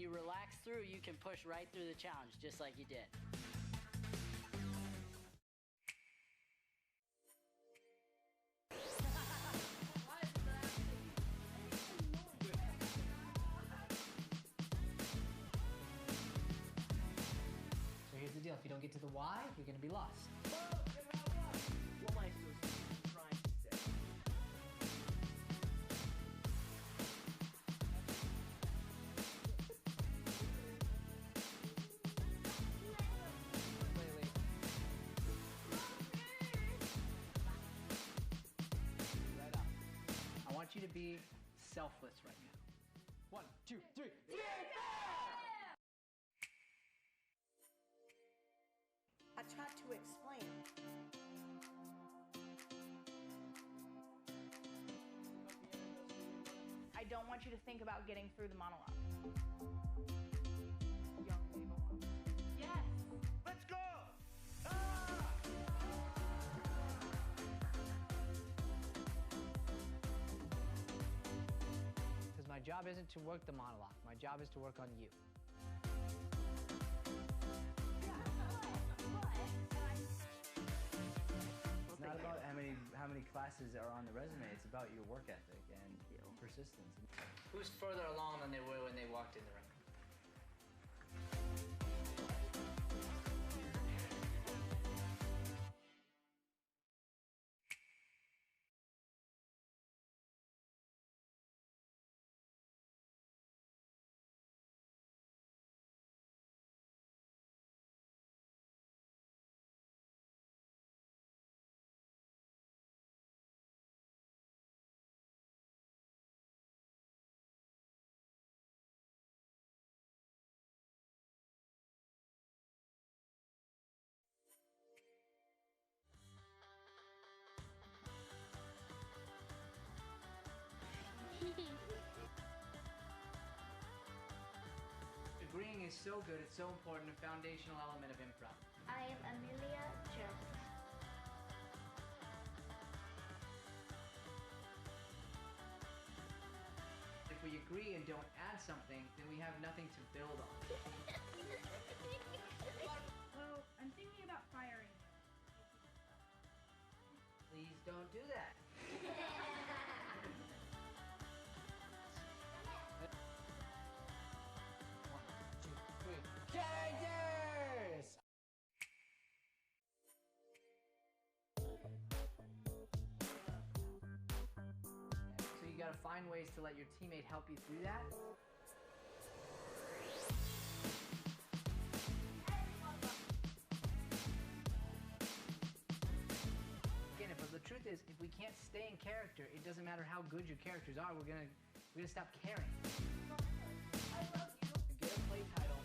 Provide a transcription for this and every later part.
you relax through, you can push right through the challenge, just like you did. So here's the deal, if you don't get to the why, you're gonna be lost. What am I supposed to be trying to say? Wait. Right up. I want you to be selfless right now. 1, 2, 3. I tried to explain. I don't want you to think about getting through the monologue. Yes. Let's go! Because my job isn't to work the monologue. My job is to work on you. It's not about how many classes are on the resume. It's about your work ethic and persistence. Who's further along than they were when they walked in the room? Agreeing is so good, it's so important, a foundational element of improv. I am Amelia Jones. If we agree and don't add something, then we have nothing to build on. Well, I'm thinking about firing you. Please don't do that. One, two, three. Characters! So you gotta find ways to let your teammate help you through that. Again, but the truth is, if we can't stay in character, it doesn't matter how good your characters are, we're gonna stop caring. Get a play title.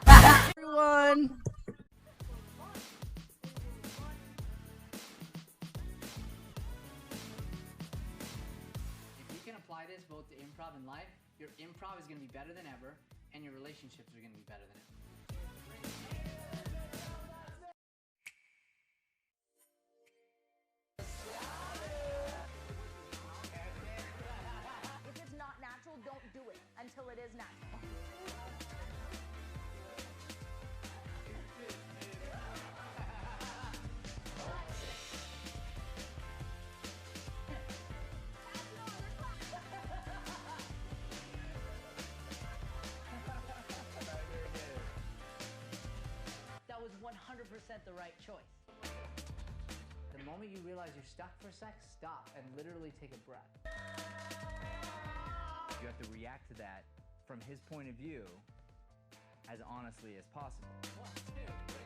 Everyone! If you can apply this both to improv and life, your improv is gonna be better than ever, and your relationships are gonna be better than ever. If it's not natural, don't do it until it is natural. That was 100% the right choice. The moment you realize you're stuck for a sec, stop and literally take a breath. You have to react to that from his point of view as honestly as possible. 1, 2, 3.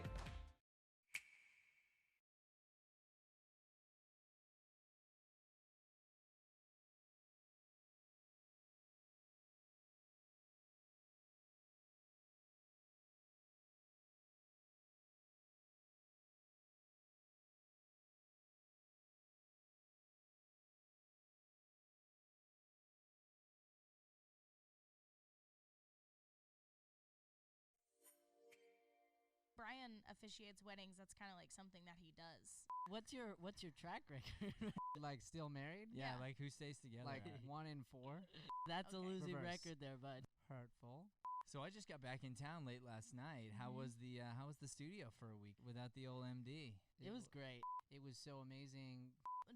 Brian man officiates weddings. That's kind of like something that he does. What's your track record? Like still married? Yeah, like who stays together? Like 1 in 4? That's a losing Reverse. record there, bud. Hurtful. So I just got back in town late last night. How was the studio for a week without the old MD? It was great. It was so amazing.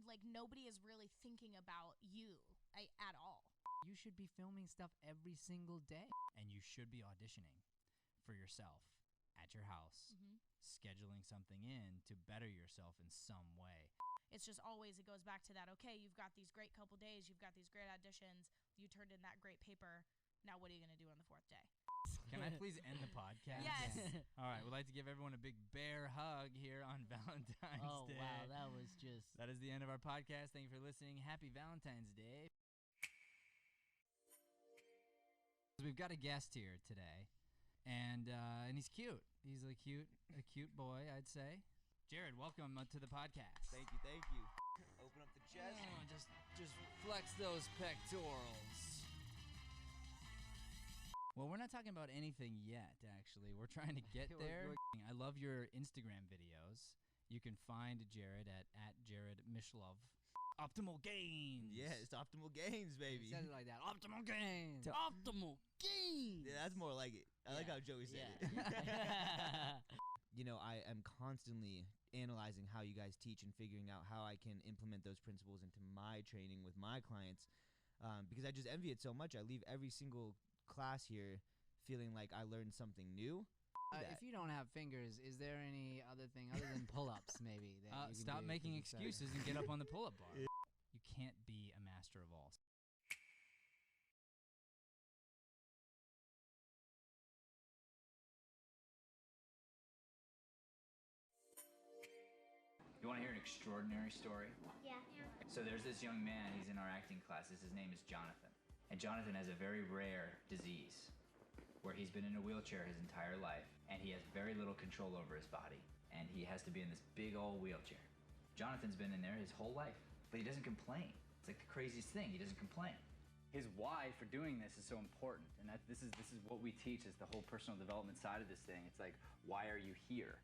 Like nobody is really thinking about you at all. You should be filming stuff every single day. And you should be auditioning for yourself at your house, scheduling something in to better yourself in some way. It's just always, it goes back to that, okay, you've got these great couple days, you've got these great auditions, you turned in that great paper, now what are you going to do on the 4th day? Can I please end the podcast? Yes. All right, we'd like to give everyone a big bear hug here on Valentine's Day. Oh, wow, that was just... That is the end of our podcast. Thank you for listening. Happy Valentine's Day. We've got a guest here today, and he's cute. He's a cute boy, I'd say. Jared, welcome to the podcast. Thank you. Open up the chest. Just flex those pectorals. Well, we're not talking about anything yet, actually. We're trying to get there. I love your Instagram videos. You can find Jared at Jared Mishlove. Optimal Gains. Yeah, it's Optimal Gains, baby. He said it like that. Optimal Gains. Optimal Gains. Yeah, that's more like it. I like how Joey said it. You know, I am constantly analyzing how you guys teach and figuring out how I can implement those principles into my training with my clients, because I just envy it so much. I leave every single class here feeling like I learned something new. If you don't have fingers, is there any other thing other than pull-ups maybe? That you can Stop do making to get started? excuses and get up on the pull-up bar. You can't be a master of all. You want to hear an extraordinary story? Yeah. So there's this young man, he's in our acting classes, his name is Jonathan. And Jonathan has a very rare disease where he's been in a wheelchair his entire life, and he has very little control over his body, and he has to be in this big old wheelchair. Jonathan's been in there his whole life, but he doesn't complain. It's like the craziest thing, he doesn't complain. His why for doing this is so important, and this is what we teach, is the whole personal development side of this thing. It's like, why are you here?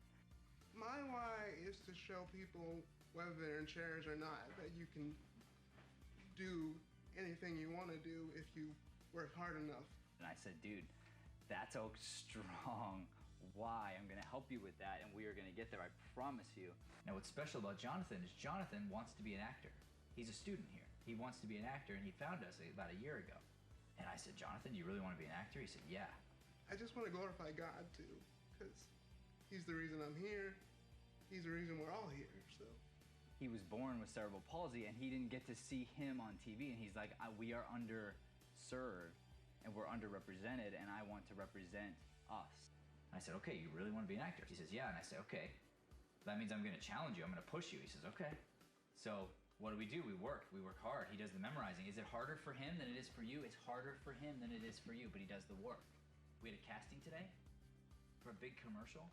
My why is to show people, whether they're in chairs or not, that you can do anything you want to do if you work hard enough. And I said, dude, that's a strong why. I'm going to help you with that, and we are going to get there, I promise you. Now, what's special about Jonathan is Jonathan wants to be an actor. He's a student here. He wants to be an actor, and he found us about a year ago. And I said, Jonathan, you really want to be an actor? He said, yeah. I just want to glorify God, too, because he's the reason I'm here. He's the reason we're all here, so. He was born with cerebral palsy, and he didn't get to see him on TV, and he's like, we are underserved, and we're underrepresented, and I want to represent us. And I said, okay, you really want to be an actor? He says, yeah. And I said, okay, that means I'm going to challenge you. I'm going to push you. He says, okay. So what do? We work hard. He does the memorizing. Is it harder for him than it is for you? It's harder for him than it is for you, but he does the work. We had a casting today for a big commercial.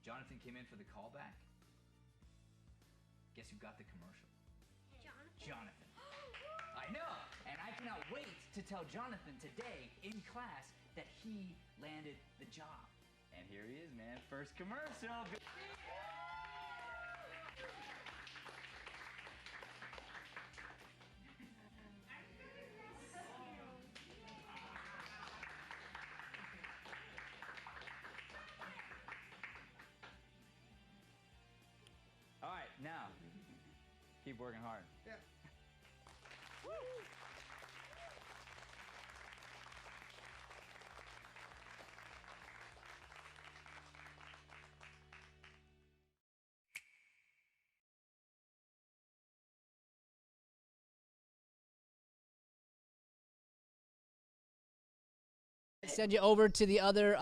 Jonathan came in for the callback. Guess who got the commercial? Jonathan. I know, and I cannot wait to tell Jonathan today in class that he landed the job. And here he is, man, first commercial. All right, now, keep working hard. Yeah. Send you over to the other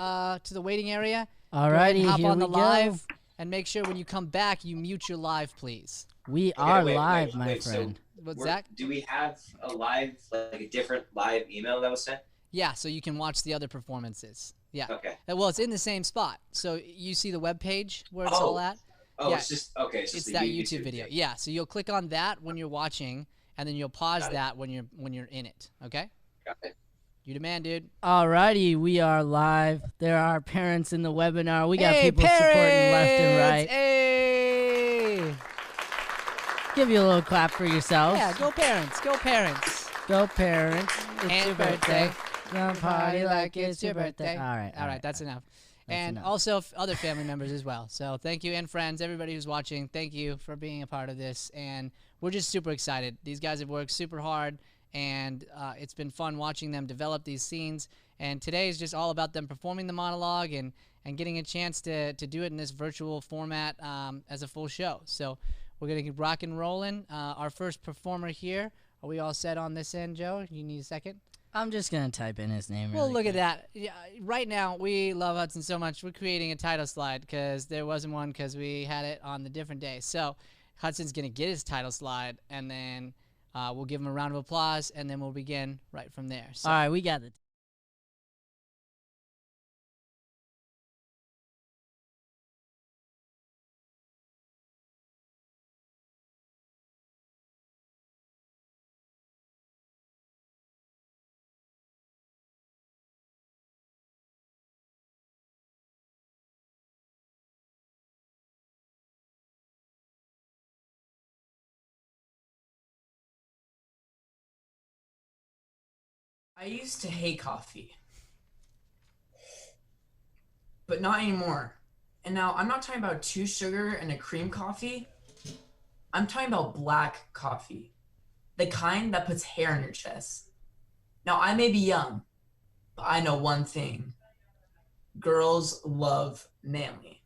to the waiting area. Alrighty, hop here on we the go. live, and make sure when you come back you mute your live, please. We are live, my friend. What's that? Do we have a live, like a different live email that was sent? Yeah, so you can watch the other performances. Yeah. Okay. Well, it's in the same spot. So you see the web page where it's all at? Oh, yeah, it's just okay. It's just that YouTube video. thing. Yeah. So you'll click on that when you're watching, and then you'll pause that when you're in it. Okay. Got it. You the man, dude. Alrighty, we are live. There are parents in the webinar. We got Hey, people supporting left and right. Hey! Give you a little clap for yourselves. Yeah, go parents. Go parents. Go parents. It's And your birthday. birthday. Don't party like it's your birthday. All right. All right, that's enough. That's And enough. also other family members as well. So thank you, and friends, everybody who's watching. Thank you for being a part of this. And we're just super excited. These guys have worked super hard, and it's been fun watching them develop these scenes. And today is just all about them performing the monologue and getting a chance to do it in this virtual format as a full show. So we're going to keep rock and rolling. Our first performer here. Are we all set on this end, Joe? You need a second? I'm just going to type in his name. Well, really look quick. at that. Yeah, right now, we love Hudson so much. We're creating a title slide because there wasn't one because we had it on the different day. So Hudson's going to get his title slide, and then we'll give him a round of applause, and then we'll begin right from there. So, All right, we got it. I used to hate coffee, but not anymore. And now I'm not talking about 2 sugar and a cream coffee. I'm talking about black coffee, the kind that puts hair on your chest. Now I may be young, but I know one thing. Girls love manly.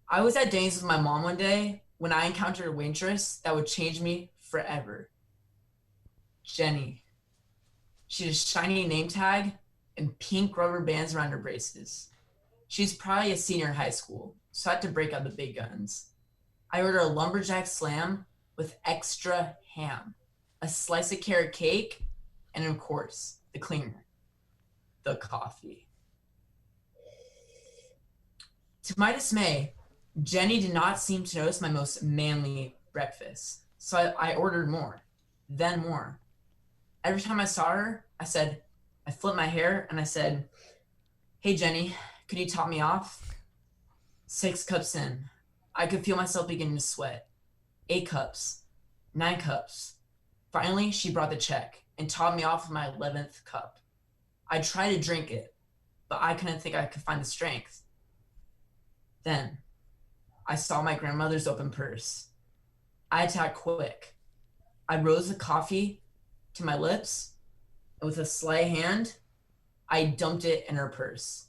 I was at Dane's with my mom one day when I encountered a waitress that would change me forever. Jenny. She has a shiny name tag and pink rubber bands around her braces. She's probably a senior in high school, so I had to break out the big guns. I ordered a lumberjack slam with extra ham, a slice of carrot cake, and of course, the cleaner, the coffee. To my dismay, Jenny did not seem to notice my most manly breakfast, so I ordered more, then more. Every time I saw her, I flipped my hair and I said, "Hey Jenny, could you top me off?" 6 cups in, I could feel myself beginning to sweat. 8 cups, 9 cups. Finally, she brought the check and topped me off with my 11th cup. I tried to drink it, but I couldn't think I could find the strength. Then, I saw my grandmother's open purse. I had to act quick. I rose the coffee to my lips, and with a sly hand, I dumped it in her purse.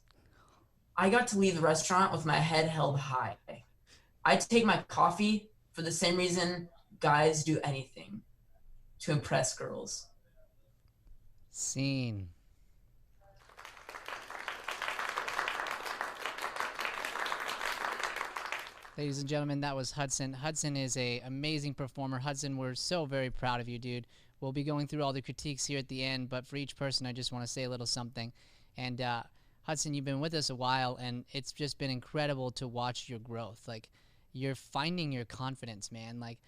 I got to leave the restaurant with my head held high. I take my coffee for the same reason guys do anything, to impress girls. Scene. Ladies and gentlemen, that was Hudson. Hudson is an amazing performer. Hudson, we're so very proud of you, dude. We'll be going through all the critiques here at the end, but for each person, I just want to say a little something. And Hudson, you've been with us a while, and it's just been incredible to watch your growth. Like, you're finding your confidence, man. Like,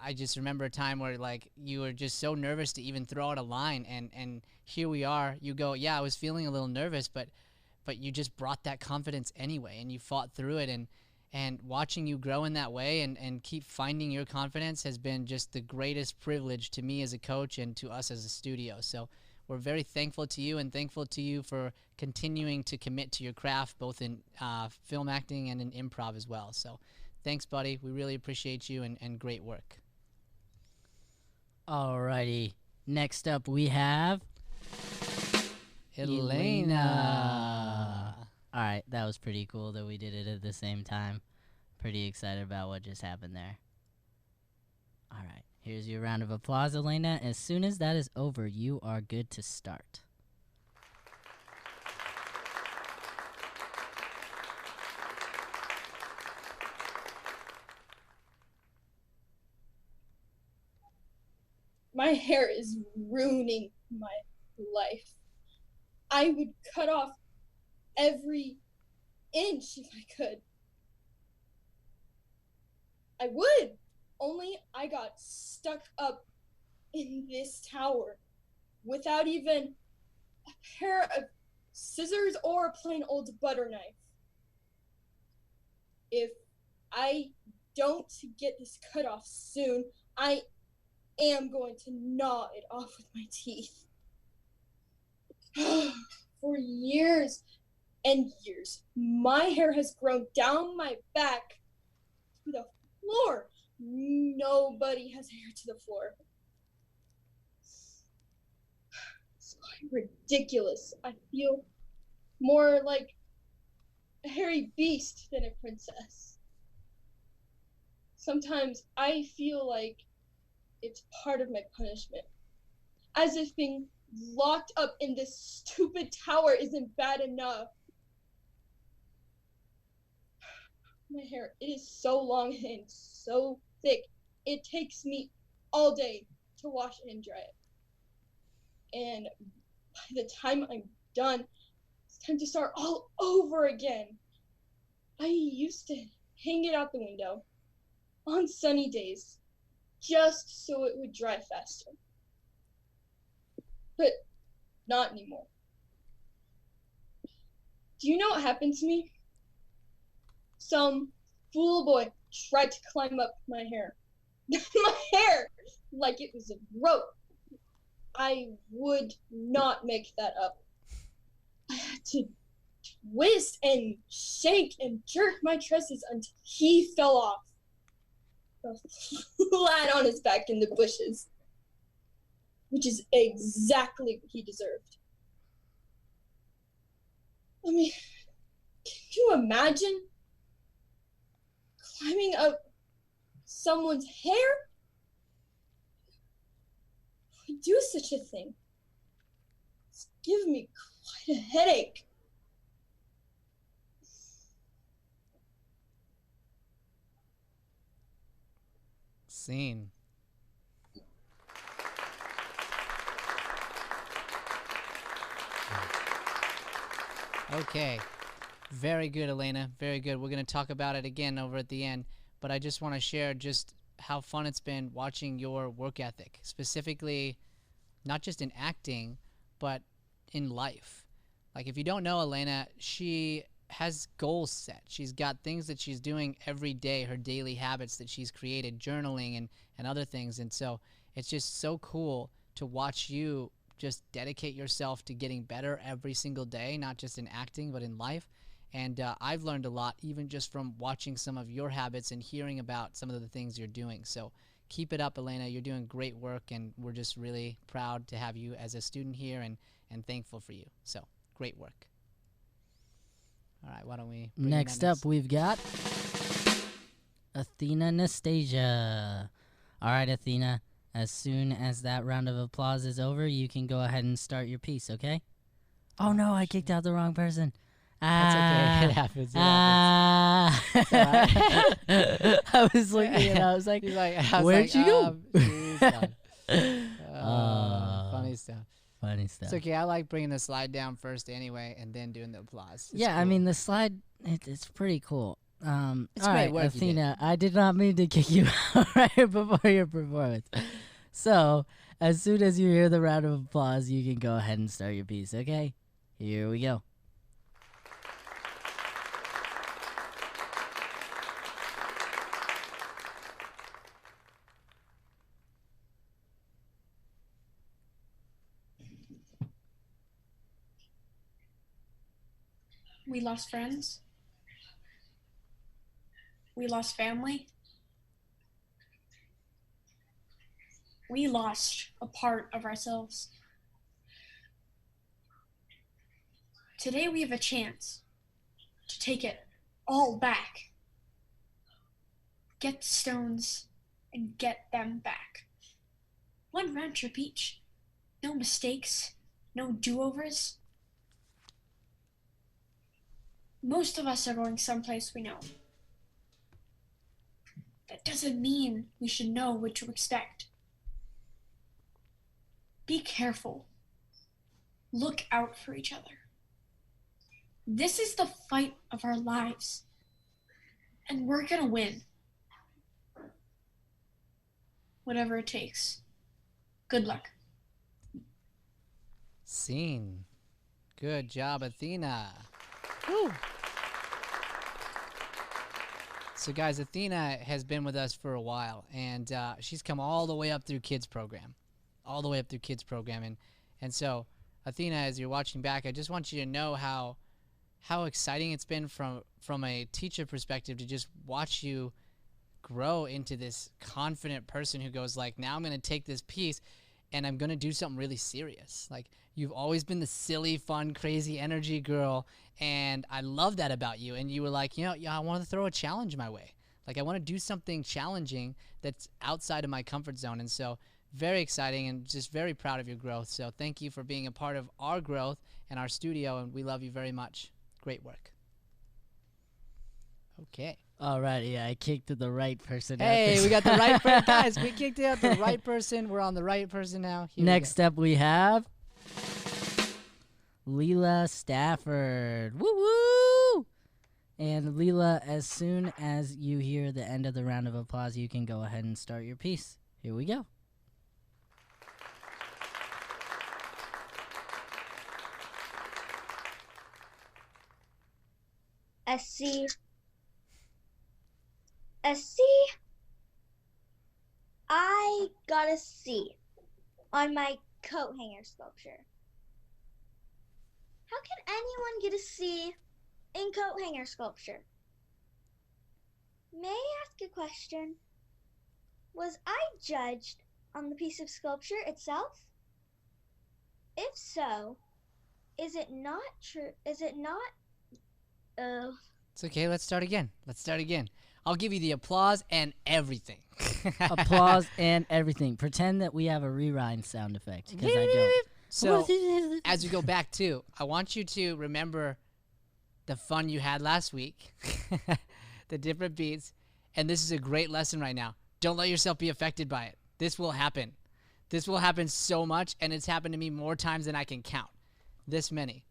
I just remember a time where, like, you were just so nervous to even throw out a line, and here we are. You go, yeah, I was feeling a little nervous, but you just brought that confidence anyway, and you fought through it, and watching you grow in that way and keep finding your confidence has been just the greatest privilege to me as a coach and to us as a studio. So we're very thankful to you and thankful to you for continuing to commit to your craft, both in film acting and in improv as well. So thanks, buddy. We really appreciate you and great work. Alrighty. Next up we have ELENA. All right, that was pretty cool that we did it at the same time. Pretty excited about what just happened there. All right, here's your round of applause, ELENA. As soon as that is over, you are good to start. My hair is ruining my life. I would cut off every inch if I could. I would, only I got stuck up in this tower. without even a pair of scissors or a plain old butter knife. If I don't get this cut off soon, I am going to gnaw it off with my teeth. For years and years, my hair has grown down my back to the floor. Nobody has hair to the floor. It's quite ridiculous. I feel more like a hairy beast than a princess. Sometimes I feel like it's part of my punishment. As if being locked up in this stupid tower isn't bad enough. My hair, it is so long and so thick. It takes me all day to wash and dry it. And by the time I'm done, it's time to start all over again. I used to hang it out the window on sunny days just so it would dry faster. But not anymore. Do you know what happened to me? Some fool boy tried to climb up my hair. My hair! Like it was a rope. I would not make that up. I had to twist and shake and jerk my tresses until he fell off. Fell flat on his back in the bushes. Which is exactly what he deserved. I mean, can you imagine climbing up someone's hair? Who would do such a thing? It's giving me quite a headache. Scene. Okay. Very good, ELENA. Very good. We're going to talk about it again over at the end, but I just want to share just how fun it's been watching your work ethic, specifically not just in acting, but in life. Like, if you don't know ELENA, she has goals set. She's got things that she's doing every day, her daily habits that she's created, journaling and other things. And so it's just so cool to watch you just dedicate yourself to getting better every single day, not just in acting, but in life. And I've learned a lot, even just from watching some of your habits and hearing about some of the things you're doing. So keep it up, ELENA. You're doing great work, and we're just really proud to have you as a student here and thankful for you. So great work. All right, why don't we bring in Next that up, we've got ATHENA NASTASIA. All right, ATHENA, as soon as that round of applause is over, you can go ahead and start your piece, okay? Oh, no, I kicked out the wrong person. That's okay. It happens. It's all right. I was looking and I was like, where'd you go? Funny stuff. Funny stuff. It's okay. I like bringing the slide down first anyway and then doing the applause. It's yeah, cool. I mean, the slide, it's pretty cool. It's all great right, work you did. ATHENA, I did not mean to kick you out right before your performance. So, as soon as you hear the round of applause, you can go ahead and start your piece, okay? Here we go. We lost friends. We lost family. We lost a part of ourselves. Today we have a chance to take it all back. Get the stones and get them back. One round trip each. No mistakes, no do-overs. Most of us are going someplace we know. That doesn't mean we should know what to expect. Be careful. Look out for each other. This is the fight of our lives, and we're gonna win. Whatever it takes. Good luck. Scene. Good job, Athena. Woo. So guys, Athena has been with us for a while, and she's come all the way up through kids program. All the way up through kids program. And so, Athena, as you're watching back, I just want you to know how exciting it's been from a teacher perspective to just watch you grow into this confident person who goes like, now I'm going to take this piece and I'm going to do something really serious. Like, you've always been the silly, fun, crazy energy girl, and I love that about you. And you were like, you know, I want to throw a challenge my way. Like, I want to do something challenging that's outside of my comfort zone. And so, very exciting and just very proud of your growth. So thank you for being a part of our growth and our studio, and we love you very much. Great work. Okay. All right, yeah, I kicked the right person out. Hey, we got the right person. Guys, we kicked out the right person. We're on the right person now. Here Next up we have LEILA Stafford. Woo woo! And LEILA, as soon as you hear the end of the round of applause, you can go ahead and start your piece. Here we go. A C. I got a C on my coat hanger sculpture. How can anyone get a C in coat hanger sculpture? May I ask a question? Was I judged on the piece of sculpture itself? If so, is it not true? Is it not? It's okay. Let's start again. I'll give you the applause and everything. Applause and everything. Pretend that we have a rewind sound effect, because I don't. So, as we go back too, I want you to remember the fun you had last week, the different beats, and this is a great lesson right now. Don't let yourself be affected by it. This will happen. This will happen so much, and it's happened to me more times than I can count. This many.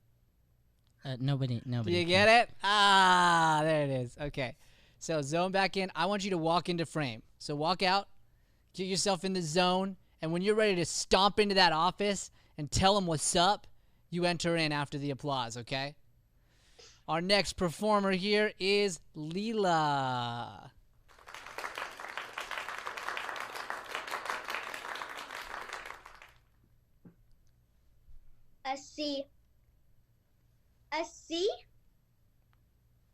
Nobody. You get it? Ah, there it is. Okay. So zone back in. I want you to walk into frame. So walk out, get yourself in the zone, and when you're ready to stomp into that office and tell them what's up, you enter in after the applause, okay? Our next performer here is LEILA. A C.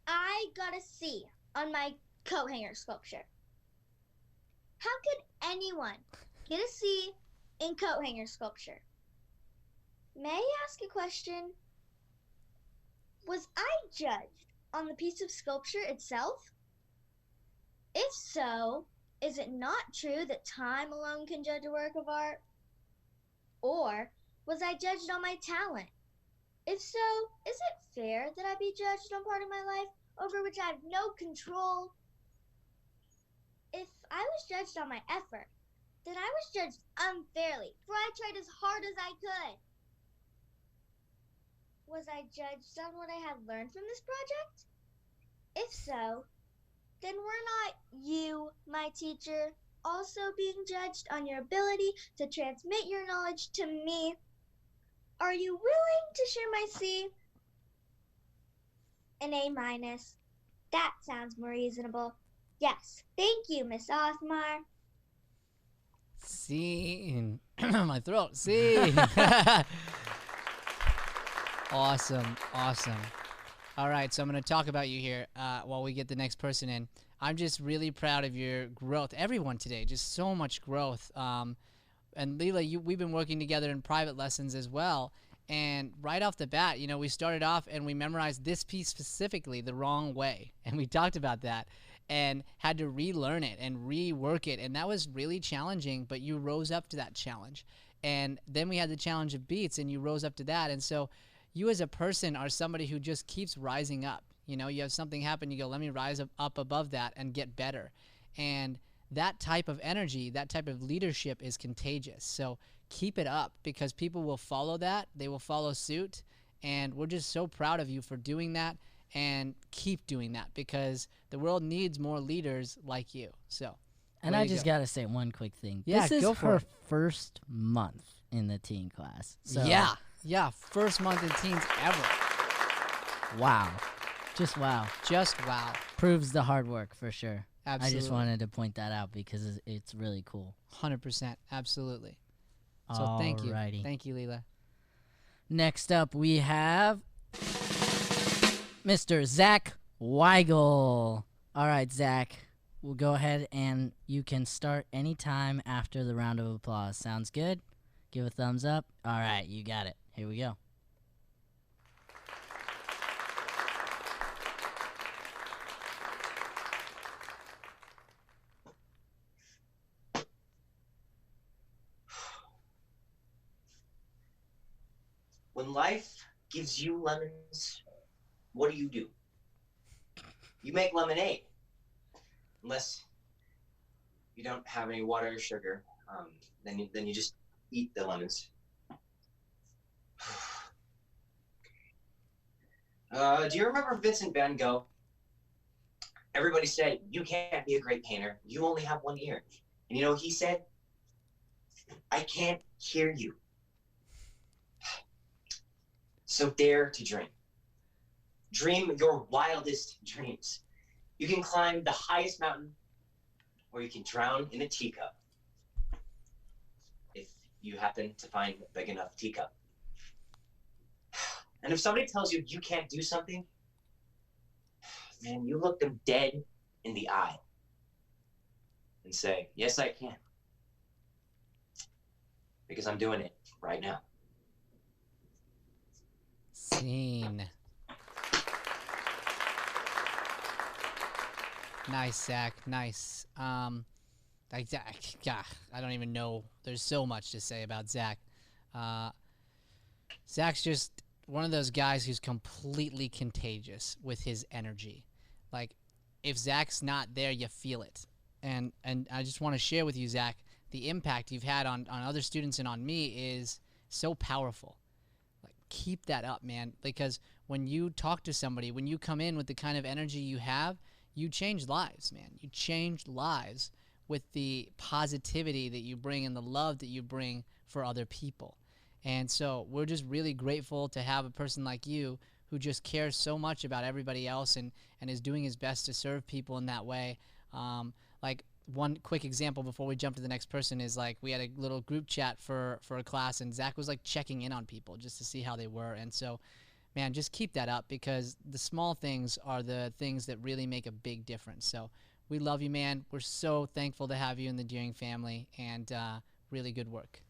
I got a C on my coat hanger sculpture. How could anyone get a C in coat hanger sculpture? May I ask a question? Was I judged on the piece of sculpture itself? If so, is it not true that time alone can judge a work of art? Or was I judged on my talent? If so, is it fair that I be judged on part of my life over which I have no control? If I was judged on my effort, then I was judged unfairly, for I tried as hard as I could. Was I judged on what I had learned from this project? If so, then were not you, my teacher, also being judged on your ability to transmit your knowledge to me? Are you willing to share my C? An A minus. That sounds more reasonable. Yes, thank you, Miss Othmar. C in my throat. C. Awesome. All right, so I'm going to talk about you here while we get the next person in. I'm just really proud of your growth. Everyone today, just so much growth. And LEILA, we've been working together in private lessons as well. And right off the bat, you know, we started off and we memorized this piece specifically the wrong way. And we talked about that and had to relearn it and rework it. And that was really challenging, but you rose up to that challenge. And then we had the challenge of beats, and you rose up to that. And so you as a person are somebody who just keeps rising up. You know, you have something happen, you go, let me rise up above that and get better. And that type of energy, that type of leadership is contagious. So keep it up, because people will follow that. They will follow suit. And we're just so proud of you for doing that, and keep doing that, because the world needs more leaders like you. So, and I just got to say one quick thing. Yeah, this is go for her it. first month in the teen class. So yeah. Yeah, first month in teens ever. Wow. Just wow. Just wow. Proves the hard work for sure. Absolutely. I just wanted to point that out because it's really cool. 100%. Absolutely. So thank you. Alrighty. Thank you, Leila. Next up, we have Mr. Zach Weigel. All right, Zach, we'll go ahead and you can start anytime after the round of applause. Sounds good? Give a thumbs up. All right, you got it. Here we go. When life gives you lemons, what do? You make lemonade. Unless you don't have any water or sugar, then you just eat the lemons. Do you remember Vincent van Gogh? Everybody said, you can't be a great painter. You only have one ear. And you know what he said? I can't hear you. So dare to dream. Dream your wildest dreams. You can climb the highest mountain, or you can drown in a teacup. If you happen to find a big enough teacup. And if somebody tells you you can't do something, man, you look them dead in the eye and say, yes, I can. Because I'm doing it right now. Scene. Nice, Zach. Nice. Like Zach, yeah, I don't even know. There's so much to say about Zach. Zach's just one of those guys who's completely contagious with his energy. Like, if Zach's not there, you feel it. And I just want to share with you, Zach, the impact you've had on other students and on me is so powerful. Like, keep that up, man. Because when you talk to somebody, when you come in with the kind of energy you have, you change lives, man. You change lives with the positivity that you bring and the love that you bring for other people. And so we're just really grateful to have a person like you who just cares so much about everybody else and is doing his best to serve people in that way. Like, one quick example before we jump to the next person is, like, we had a little group chat for a class, and Zach was, like, checking in on people just to see how they were. And so, man, just keep that up, because the small things are the things that really make a big difference. So we love you, man. We're so thankful to have you in the Deering family, and really good work.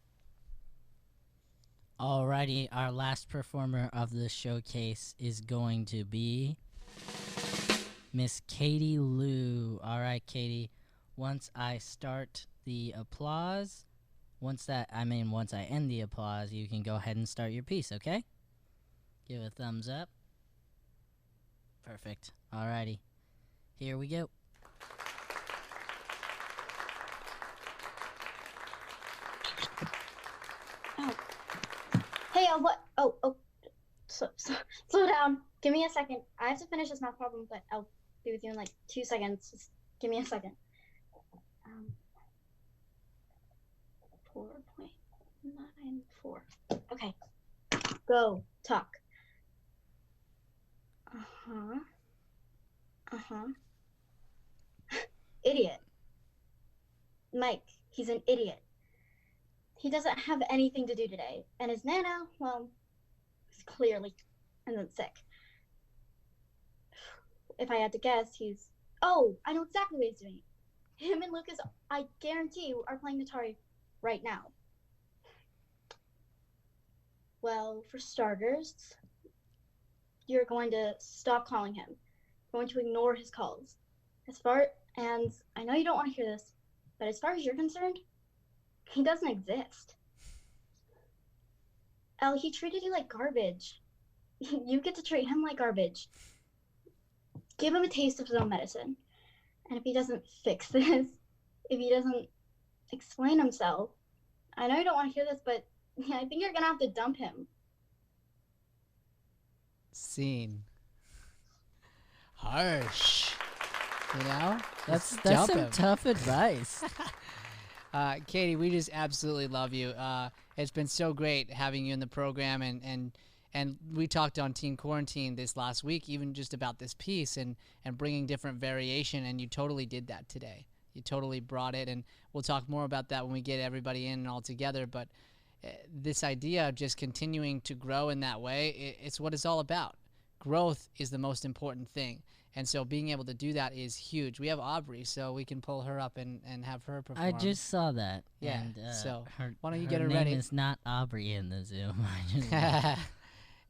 Alrighty, our last performer of the showcase is going to be Miss Katie Liu. Alright, Katie, once I start the applause, once I end the applause, you can go ahead and start your piece, okay? Give a thumbs up. Perfect. Alrighty, here we go. Hey, what? Slow down. Give me a second. I have to finish this math problem, but I'll be with you in like 2 seconds. Just give me a second. 4.94. Okay. Go. Talk. Idiot. Mike, he's an idiot. He doesn't have anything to do today, and his nana, well, is clearly sick. If I had to guess, oh, I know exactly what he's doing. Him and Lucas, I guarantee you, are playing Atari right now. Well, for starters, you're going to stop calling him. You're going to ignore his calls. And I know you don't want to hear this, but as far as you're concerned, he doesn't exist. Elle, he treated you like garbage. You get to treat him like garbage. Give him a taste of his own medicine. And if he doesn't fix this, if he doesn't explain himself, I know you don't want to hear this, but I think you're going to have to dump him. Scene. Harsh. You know? That's Dump some him. tough advice. Katie, we just absolutely love you. It's been so great having you in the program, and we talked on Teen Quarantine this last week, even just about this piece and bringing different variation, and you totally did that today. You totally brought it, and we'll talk more about that when we get everybody in and all together. But this idea of just continuing to grow in that way, it's what it's all about. Growth is the most important thing. And so being able to do that is huge. We have Aubrey, so we can pull her up and have her perform. I just saw that. Yeah, and, so her, why don't you her get her name ready? is not Aubrey in the Zoom. I just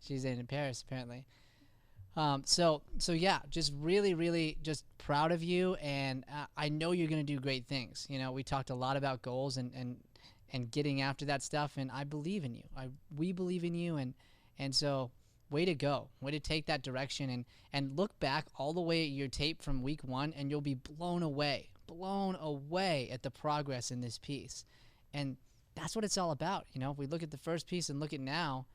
She's in Paris, apparently. So yeah, just really just proud of you, and I know you're going to do great things. You know, we talked a lot about goals and getting after that stuff, and I believe in you. We believe in you, and so way to go. Way to take that direction and look back all the way at your tape from week 1, and you'll be blown away at the progress in this piece. And that's what it's all about. You know, if we look at the first piece and look at now,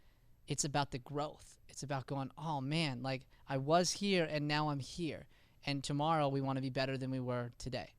it's about the growth. It's about going, oh man, like I was here and now I'm here. And tomorrow we want to be better than we were today.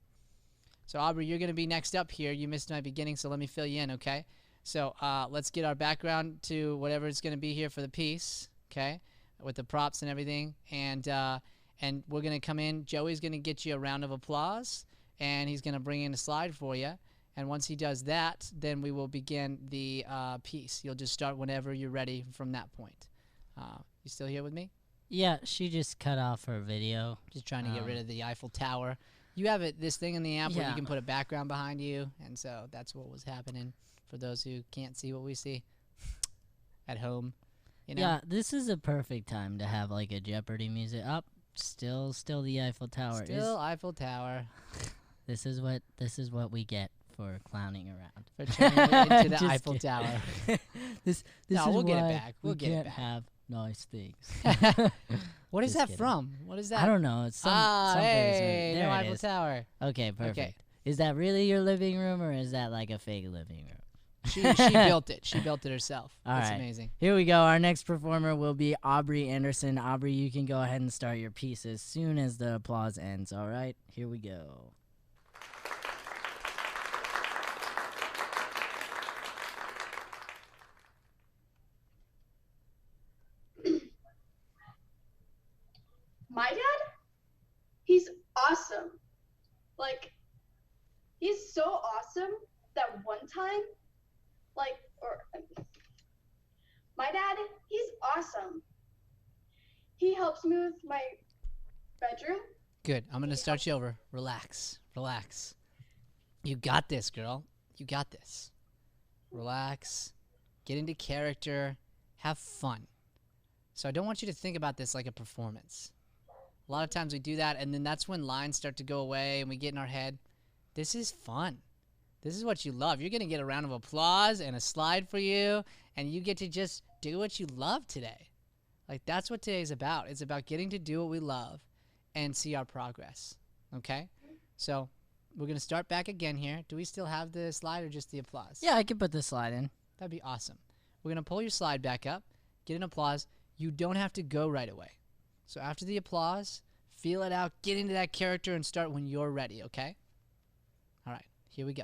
So Aubrey, you're going to be next up here. You missed my beginning, so let me fill you in, okay? So let's get our background to whatever it's going to be here for the piece, okay, with the props and everything. And we're going to come in. Joey's going to get you a round of applause, and he's going to bring in a slide for you. And once he does that, then we will begin the piece. You'll just start whenever you're ready from that point. You still here with me? Yeah, she just cut off her video. Just trying to get rid of the Eiffel Tower. You have this thing in the app where you can put a background behind you, and so that's what was happening for those who can't see what we see at home. You know? Yeah, this is a perfect time to have like a Jeopardy music. Up, still the Eiffel Tower. Still Eiffel Tower. This is what we get for clowning around. For turning into the Just Eiffel kidding. Tower. this No, is we'll get it why back. We'll we get it can't back. have nice things. What is Just that kidding. from? What is that? I don't know. It's some hey, there no it Eiffel is. Tower. Okay, perfect. Okay. Is that really your living room, or is that like a fake living room? She built it. She built it herself. All That's right. amazing. Here we go. Our next performer will be Aubrey Anderson. Aubrey, you can go ahead and start your piece as soon as the applause ends. All right, here we go. My dad, he's awesome. Like, he's so awesome that one time, my dad, he's awesome. He helps me with my bedroom. Good. I'm going to start you over. Relax. Relax. You got this, girl. You got this. Relax. Get into character. Have fun. So I don't want you to think about this like a performance. A lot of times we do that, and then that's when lines start to go away and we get in our head. This is fun. This is what you love. You're going to get a round of applause and a slide for you, and you get to just do what you love today. Like, that's what today's about. It's about getting to do what we love and see our progress. Okay? So we're going to start back again here. Do we still have the slide or just the applause? Yeah, I can put the slide in. That'd be awesome. We're going to pull your slide back up, get an applause. You don't have to go right away. So after the applause, feel it out, get into that character, and start when you're ready, okay? All right, here we go.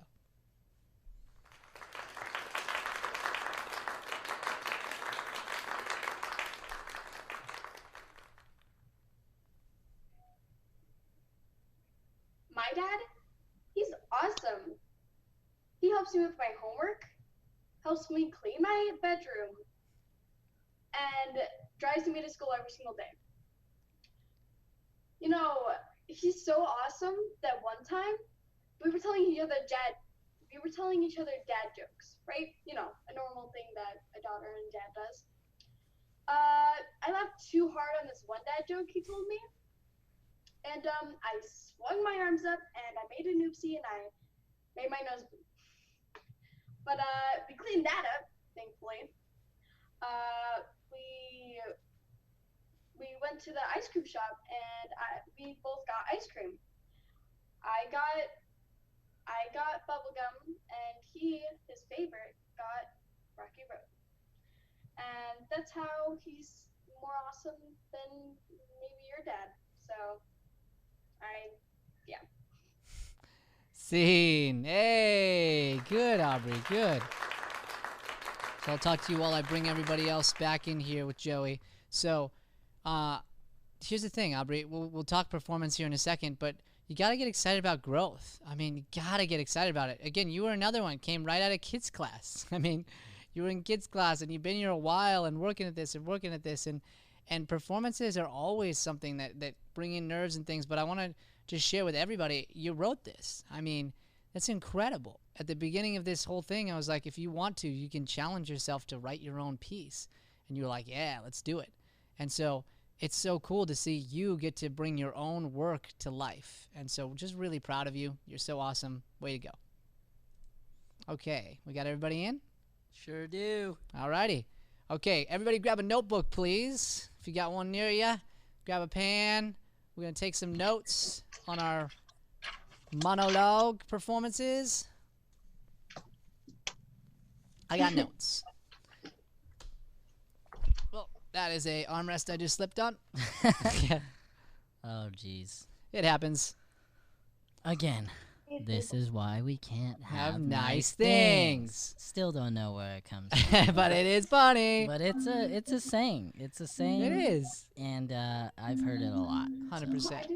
My dad, he's awesome. He helps me with my homework, helps me clean my bedroom, and drives me to school every single day. You know, he's so awesome that one time we were telling each other dad jokes, right? You know, a normal thing that a daughter and dad does. I laughed too hard on this one dad joke he told me, and I swung my arms up and I made an oopsie and I made my nose bleed. But we cleaned that up, thankfully. We went to the ice cream shop and we both got ice cream. I got bubblegum and his favorite, got Rocky Road. And that's how he's more awesome than maybe your dad. So, yeah. Scene. Hey, good, Aubrey, good. So I'll talk to you while I bring everybody else back in here with Joey. So here's the thing, Aubrey. We'll talk performance here in a second, but you got to get excited about growth. I mean, you got to get excited about it. Again, you were another one, came right out of kids class. I mean, you were in kids class and you've been here a while and working at this and performances are always something that bring in nerves and things, but I want to just share with everybody, you wrote this. I mean, that's incredible. At the beginning of this whole thing, I was like, if you want to, you can challenge yourself to write your own piece. And you were like, yeah, let's do it. And so it's so cool to see you get to bring your own work to life. And so just really proud of you. You're so awesome. Way to go. Okay, we got everybody in? Sure do. Alrighty. Okay, everybody grab a notebook, please. If you got one near you, grab a pen. We're going to take some notes on our monologue performances. I got notes. Well, that is a armrest I just slipped on. Oh, jeez. It happens. Again, this is why we can't have nice things. Still don't know where it comes from. But it is funny. But it's a saying. It's a saying. It is. And I've heard it a lot. 100%.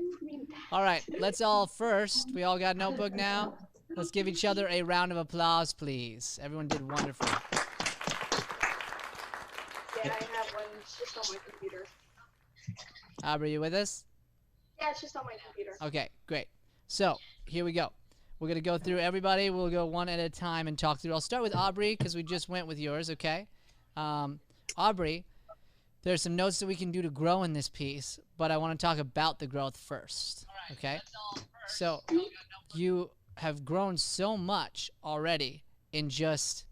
All right, let's all first. We all got a notebook now. Let's give each other a round of applause, please. Everyone did wonderful. Yeah, I have one. It's just on my computer. Aubrey, you with us? Yeah, it's just on my computer. Okay, great. So, here we go. We're going to go through everybody. We'll go one at a time and talk through. I'll start with Aubrey because we just went with yours, okay? Aubrey, there's some notes that we can do to grow in this piece, but I want to talk about the growth first, okay? So, you have grown so much already in just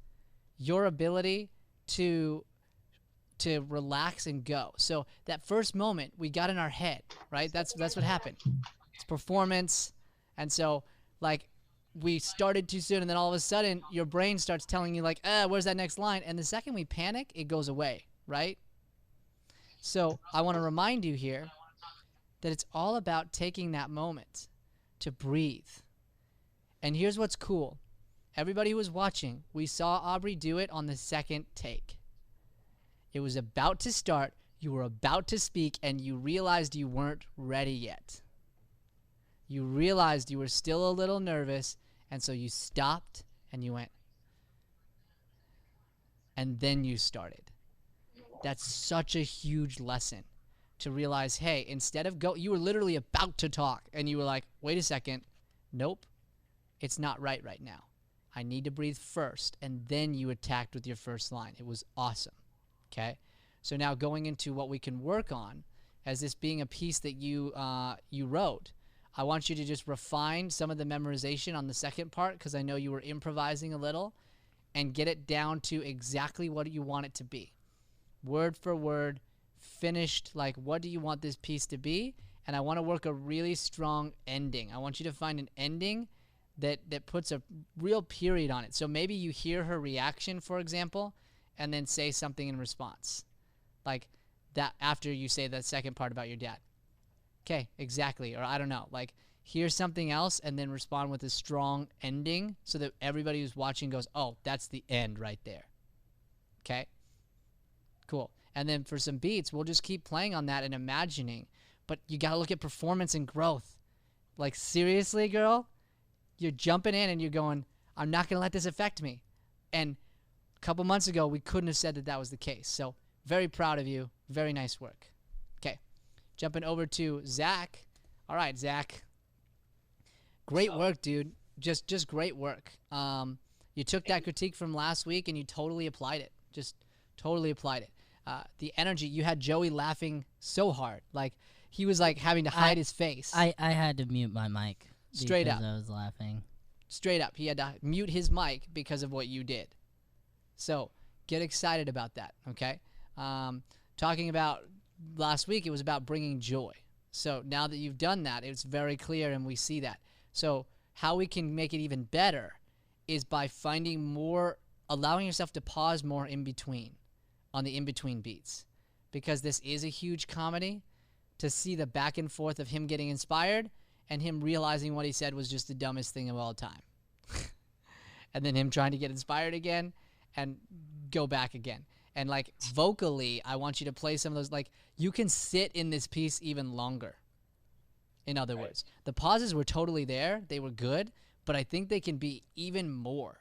your ability to relax and go. So that first moment we got in our head, right? That's what happened. It's performance. And so like we started too soon and then all of a sudden your brain starts telling you like, where's that next line? And the second we panic, it goes away, right? So I want to remind you here that it's all about taking that moment to breathe. And here's what's cool. Everybody who was watching, we saw Aubrey do it on the second take. It was about to start, you were about to speak, and you realized you weren't ready yet. You realized you were still a little nervous, and so you stopped and you went. And then you started. That's such a huge lesson to realize, hey, instead of you were literally about to talk, and you were like, wait a second, nope, it's not right now. I need to breathe first, and then you attacked with your first line. It was awesome. Okay, so now going into what we can work on as this being a piece that you wrote, I want you to just refine some of the memorization on the second part because I know you were improvising a little and get it down to exactly what you want it to be. Word for word, finished, like what do you want this piece to be? And I want to work a really strong ending. I want you to find an ending that puts a real period on it. So maybe you hear her reaction, for example, and then say something in response. Like that after you say that second part about your dad. Okay, exactly. Or I don't know. Like hear something else and then respond with a strong ending so that everybody who's watching goes, oh, that's the end right there. Okay? Cool. And then for some beats, we'll just keep playing on that and imagining. But you got to look at performance and growth. Like seriously, girl? You're jumping in and you're going, I'm not going to let this affect me. And a couple months ago, we couldn't have said that was the case. So very proud of you. Very nice work. Okay. Jumping over to Zach. All right, Zach. Great work, dude. Just great work. You took that critique from last week and you totally applied it. Just totally applied it. The energy, you had Joey laughing so hard. Like he was like having to hide his face. I had to mute my mic. Straight because up. I was laughing. Straight up. He had to mute his mic because of what you did. So get excited about that, okay? Talking about last week, it was about bringing joy. So now that you've done that, it's very clear and we see that. So how we can make it even better is by finding more, allowing yourself to pause more in between, on the in-between beats. Because this is a huge comedy, to see the back and forth of him getting inspired and him realizing what he said was just the dumbest thing of all time. And then him trying to get inspired again. and go back again. And like vocally, I want you to play some of those, like you can sit in this piece even longer. In other words, the pauses were totally there. They were good, but I think they can be even more.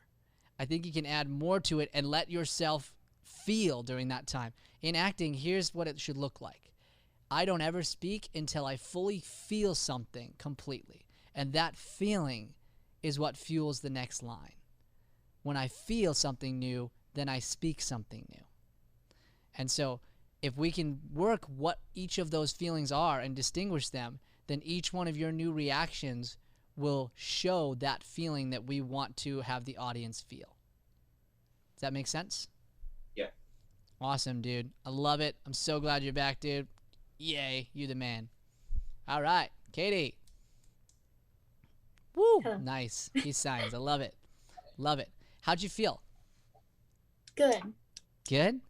I think you can add more to it and let yourself feel during that time. In acting, here's what it should look like. I don't ever speak until I fully feel something completely. And that feeling is what fuels the next line. When I feel something new, then I speak something new. And so if we can work what each of those feelings are and distinguish them, then each one of your new reactions will show that feeling that we want to have the audience feel. Does that make sense? Yeah. Awesome, dude. I love it. I'm so glad you're back, dude. Yay, you the man. All right, Katie. Woo! Huh. Nice. Peace signs. I love it. Love it. How'd you feel? Good. Good?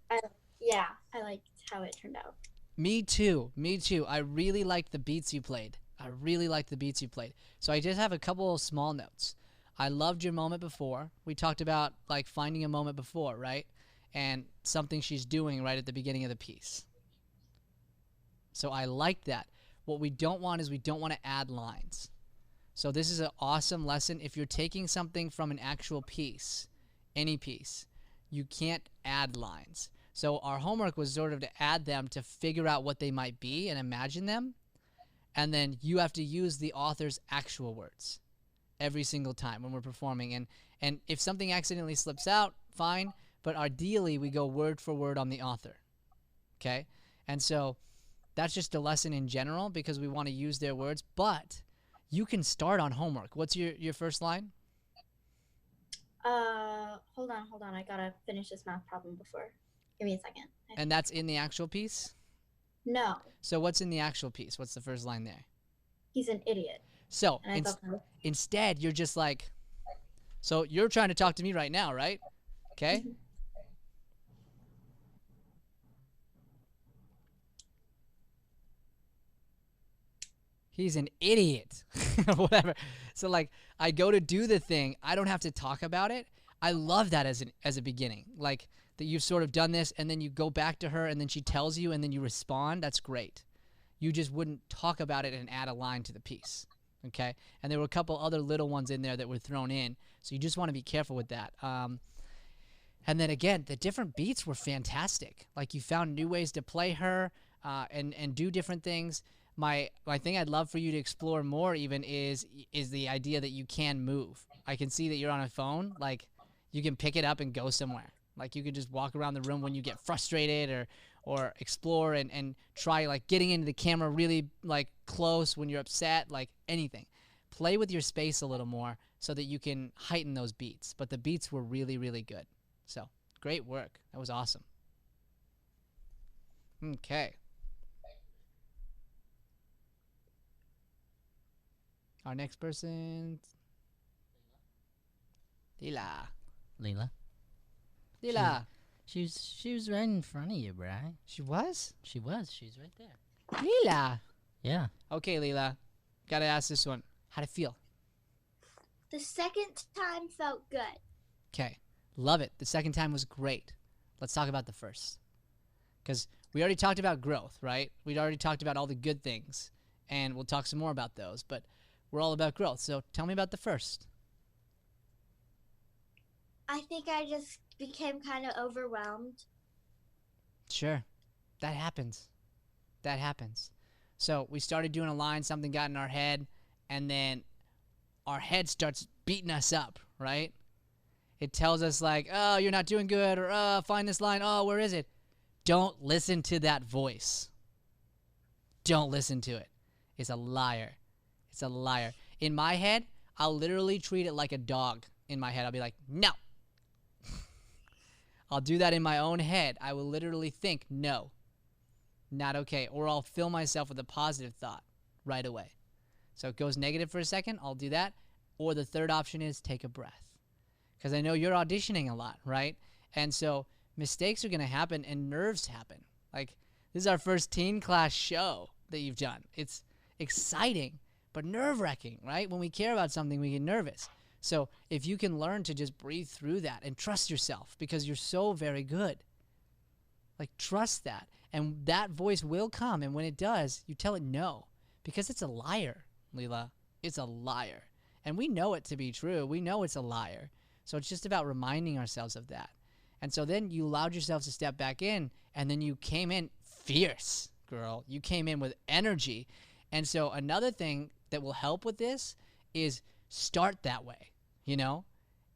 Yeah, I liked how it turned out. Me too. Me too. I really liked the beats you played. I really liked the beats you played. So I just have a couple of small notes. I loved your moment before. We talked about like finding a moment before, right? And something she's doing right at the beginning of the piece. So I liked that. What we don't want is we don't want to add lines. So this is an awesome lesson. If you're taking something from an actual piece, any piece, you can't add lines. So our homework was sort of to add them to figure out what they might be and imagine them. And then you have to use the author's actual words every single time when we're performing. And if something accidentally slips out, fine. But ideally, we go word for word on the author. Okay? And so that's just a lesson in general because we want to use their words. But you can start on homework. What's your first line? Hold on. I gotta finish this math problem before. Give me a second. And that's in the actual piece? No. So what's in the actual piece? What's the first line there? He's an idiot. So And instead, you're just like, so you're trying to talk to me right now, right? Okay? He's an idiot. Whatever. So like, I go to do the thing. I don't have to talk about it. I love that as a beginning. Like that you've sort of done this and then you go back to her and then she tells you and then you respond. That's great. You just wouldn't talk about it and add a line to the piece. Okay? And there were a couple other little ones in there that were thrown in. So you just want to be careful with that. And then again, the different beats were fantastic. Like you found new ways to play her and do different things. My thing I'd love for you to explore more even is the idea that you can move. I can see that you're on a phone. Like you can pick it up and go somewhere. Like you could just walk around the room when you get frustrated or explore and try like getting into the camera really like close when you're upset, like anything. Play with your space a little more so that you can heighten those beats. But the beats were really, really good. So great work. That was awesome. Okay. Our next person, LEILA. LEILA. LEILA. She was right in front of you, Bri. She was? She was. She's right there. LEILA. Yeah. Okay, LEILA. Gotta ask this one. How'd it feel? The second time felt good. Okay. Love it. The second time was great. Let's talk about the first. Because we already talked about growth, right? We'd already talked about all the good things. And we'll talk some more about those. But we're all about growth. So tell me about the first. I think I just became kind of overwhelmed. Sure. That happens. That happens. So we started doing a line, something got in our head, and then our head starts beating us up, right? It tells us like, oh, you're not doing good, or oh, find this line, oh, where is it? Don't listen to that voice. Don't listen to it. It's a liar. It's a liar. In my head, I'll literally treat it like a dog. In my head, I'll be like, no. I'll do that in my own head. I will literally think, no, not okay. Or I'll fill myself with a positive thought right away. So it goes negative for a second, I'll do that. Or the third option is take a breath. Because I know you're auditioning a lot, right? And so mistakes are going to happen and nerves happen. Like, this is our first teen class show that you've done. It's exciting, but nerve-wracking, right? When we care about something, we get nervous. So if you can learn to just breathe through that and trust yourself because you're so very good. Like, trust that. And that voice will come. And when it does, you tell it no. Because it's a liar, Leila. It's a liar. And we know it to be true. We know it's a liar. So it's just about reminding ourselves of that. And so then you allowed yourself to step back in. And then you came in fierce, girl. You came in with energy. And so another thing that will help with this is start that way, you know?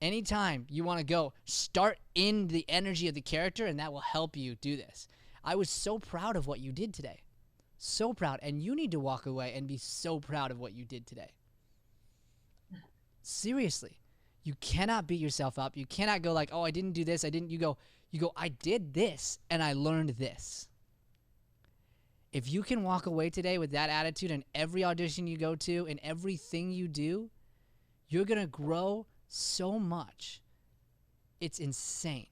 Anytime you want to go, start in the energy of the character, and that will help you do this. I was so proud of what you did today. So proud. And you need to walk away and be so proud of what you did today. Seriously. You cannot beat yourself up. You cannot go like, oh, I didn't do this. You go, I did this, and I learned this. If you can walk away today with that attitude in every audition you go to, in everything you do, you're going to grow so much. It's insane.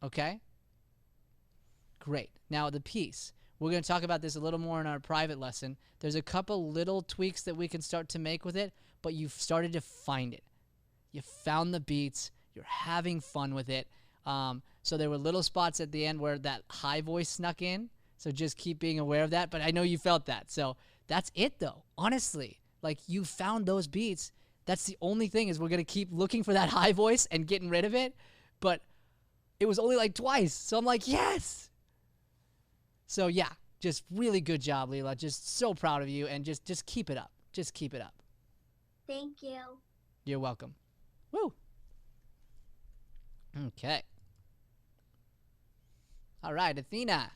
Okay? Great. Now, the piece. We're going to talk about this a little more in our private lesson. There's a couple little tweaks that we can start to make with it, but you've started to find it. You found the beats. You're having fun with it. So there were little spots at the end where that high voice snuck in. So just keep being aware of that. But I know you felt that. So that's it, though. Honestly, like, you found those beats. That's the only thing is we're going to keep looking for that high voice and getting rid of it. But it was only like twice. So I'm like, yes. So, yeah, just really good job, Leila. Just so proud of you. And just keep it up. Just keep it up. Thank you. You're welcome. Woo. Okay. All right, Athena.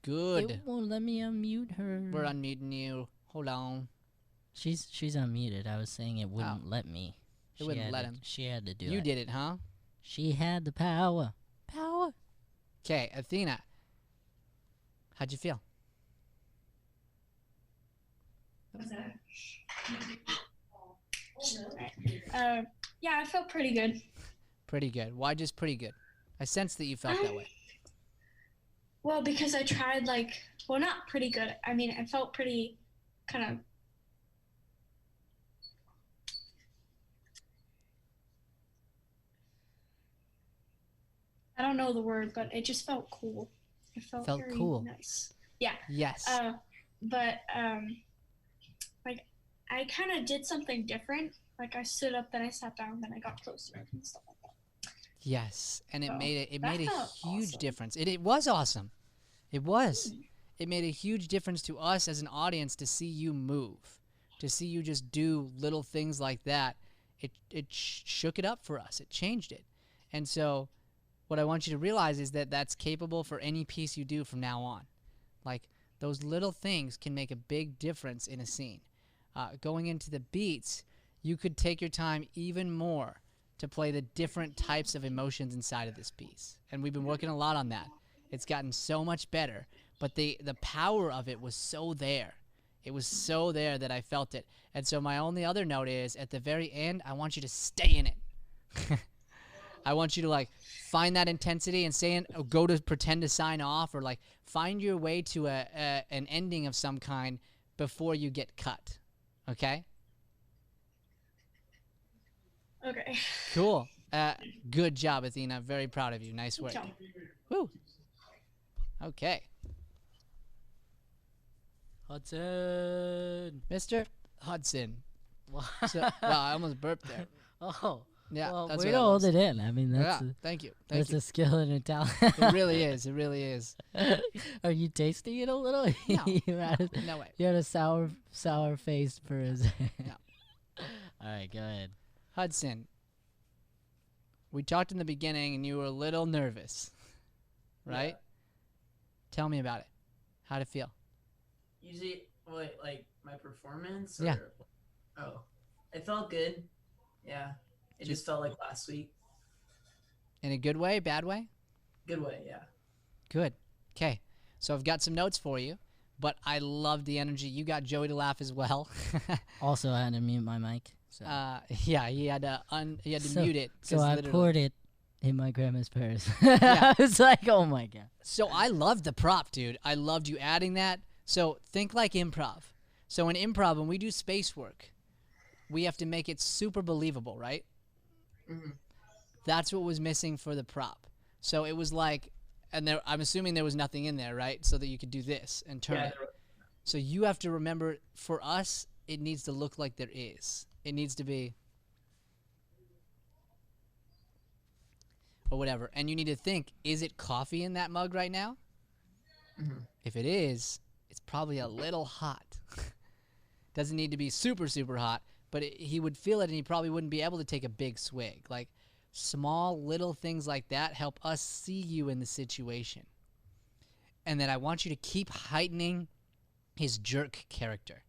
Good. It won't let me unmute her. We're unmuting you. Hold on. She's unmuted. I was saying it wouldn't let me. It wouldn't let him. She had to do it. You did it, huh? She had the power. Power. Okay, Athena. How'd you feel? Yeah, I felt pretty good. Pretty good. Why just pretty good? I sensed that you felt that way. Well, because I tried, like, well, not pretty good. I mean, I felt pretty kind of. I don't know the word, but it just felt cool. It felt very cool. Nice. Yeah. Yes. But like, I kind of did something different. Like, I stood up, then I sat down, then I got closer and stuff like that. Yes, and it So, made a that huge felt difference. It was awesome. It was. It made a huge difference to us as an audience to see you move, to see you just do little things like that. It shook it up for us. It changed it. And so what I want you to realize is that that's capable for any piece you do from now on. Like, those little things can make a big difference in a scene. Going into the beats, you could take your time even more to play the different types of emotions inside of this piece. And we've been working a lot on that. It's gotten so much better, but the power of it was so there. It was so there that I felt it. And so my only other note is, at the very end, I want you to stay in it. I want you to, like, find that intensity and stay in, or go to pretend to sign off, or, like, find your way to an ending of some kind before you get cut. Okay? Okay. Cool. Good job, Athena. Very proud of you. Nice work. Good job. Woo. Okay. Hudson. Mr. Hudson. Wow. So, wow, I almost burped there. Oh. Yeah, well, that's way what to I hold was. it in. I mean, that's Yeah, thank you. Thank that's you. a skill and a talent. It really is. It really is. Are you tasting it a little? No. No way. You had a sour face for a second. No. All right, go ahead. Hudson, we talked in the beginning and you were a little nervous, right? Yeah. Tell me about it. How'd it feel? Usually, wait, like my performance? Yeah. Oh, it felt good. Yeah. It just felt like last week. In a good way, bad way? Good way, yeah. Good. Okay. So I've got some notes for you, but I love the energy. You got Joey to laugh as well. Also, I had to mute my mic. So. Yeah, he had to mute it. So I literally- poured it in my grandma's purse. Yeah. I was like, oh my God. So I loved the prop, dude. I loved you adding that. So think like improv. So in improv, when we do space work, we have to make it super believable, right? Mm-hmm. That's what was missing for the prop. So it was like, and there, I'm assuming there was nothing in there, right? So that you could do this and turn it. So you have to remember, for us, it needs to look like there is. It needs to be, or whatever. And you need to think, is it coffee in that mug right now? Mm-hmm. If it is, it's probably a little hot. Doesn't need to be super, super hot, but he would feel it and he probably wouldn't be able to take a big swig. Like, small little things like that help us see you in the situation. And then I want you to keep heightening his jerk character.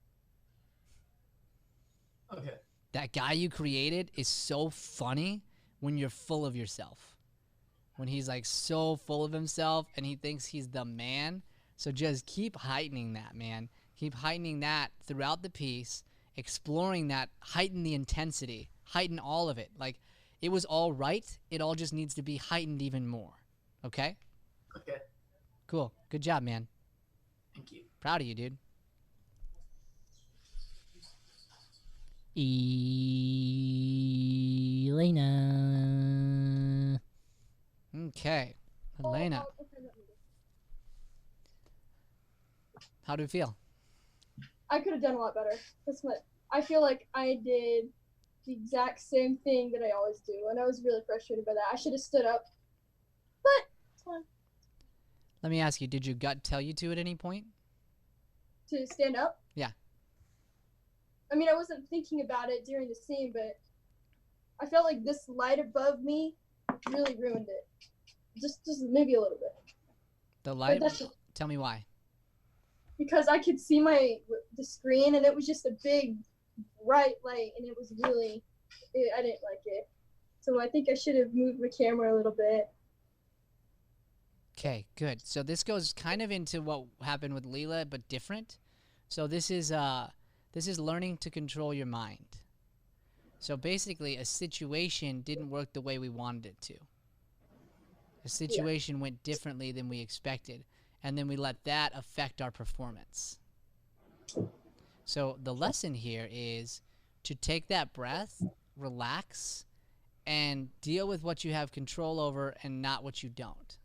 Okay. That guy you created is so funny when you're full of yourself. When he's like so full of himself and he thinks he's the man. So just keep heightening that, man. Keep heightening that throughout the piece, exploring that, heighten the intensity, heighten all of it. Like, it was all right. It all just needs to be heightened even more. Okay? Okay. Cool. Good job, man. Thank you. Proud of you, dude. ELENA. Okay. ELENA. How do you feel? I could have done a lot better. That's what I feel like. I did the exact same thing that I always do, and I was really frustrated by that. I should have stood up, but it's fine. Let me ask you, did your gut tell you to at any point? To stand up? Yeah. I mean, I wasn't thinking about it during the scene, but I felt like this light above me really ruined it. Just maybe a little bit. The light? Tell me why. Because I could see the screen, and it was just a big, bright light, and it was really, I didn't like it. So I think I should have moved my camera a little bit. Okay, good. So this goes kind of into what happened with LEILA, but different. So this is learning to control your mind. So basically, a situation didn't work the way we wanted it to. A situation went differently than we expected, and then we let that affect our performance. So the lesson here is to take that breath, relax, and deal with what you have control over and not what you don't.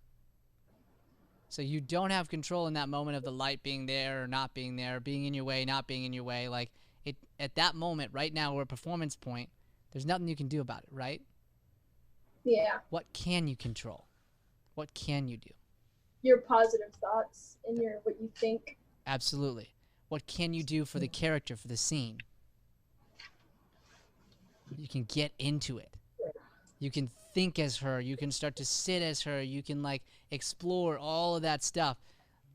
So you don't have control in that moment of the light being there or not being there, being in your way, not being in your way. Like, at that moment, right now, we're a performance point, there's nothing you can do about it, right? Yeah. What can you control? What can you do? Your positive thoughts and what you think. Absolutely. What can you do for the character, for the scene? You can get into it. You can think as her. You can start to sit as her. You can, like, explore all of that stuff.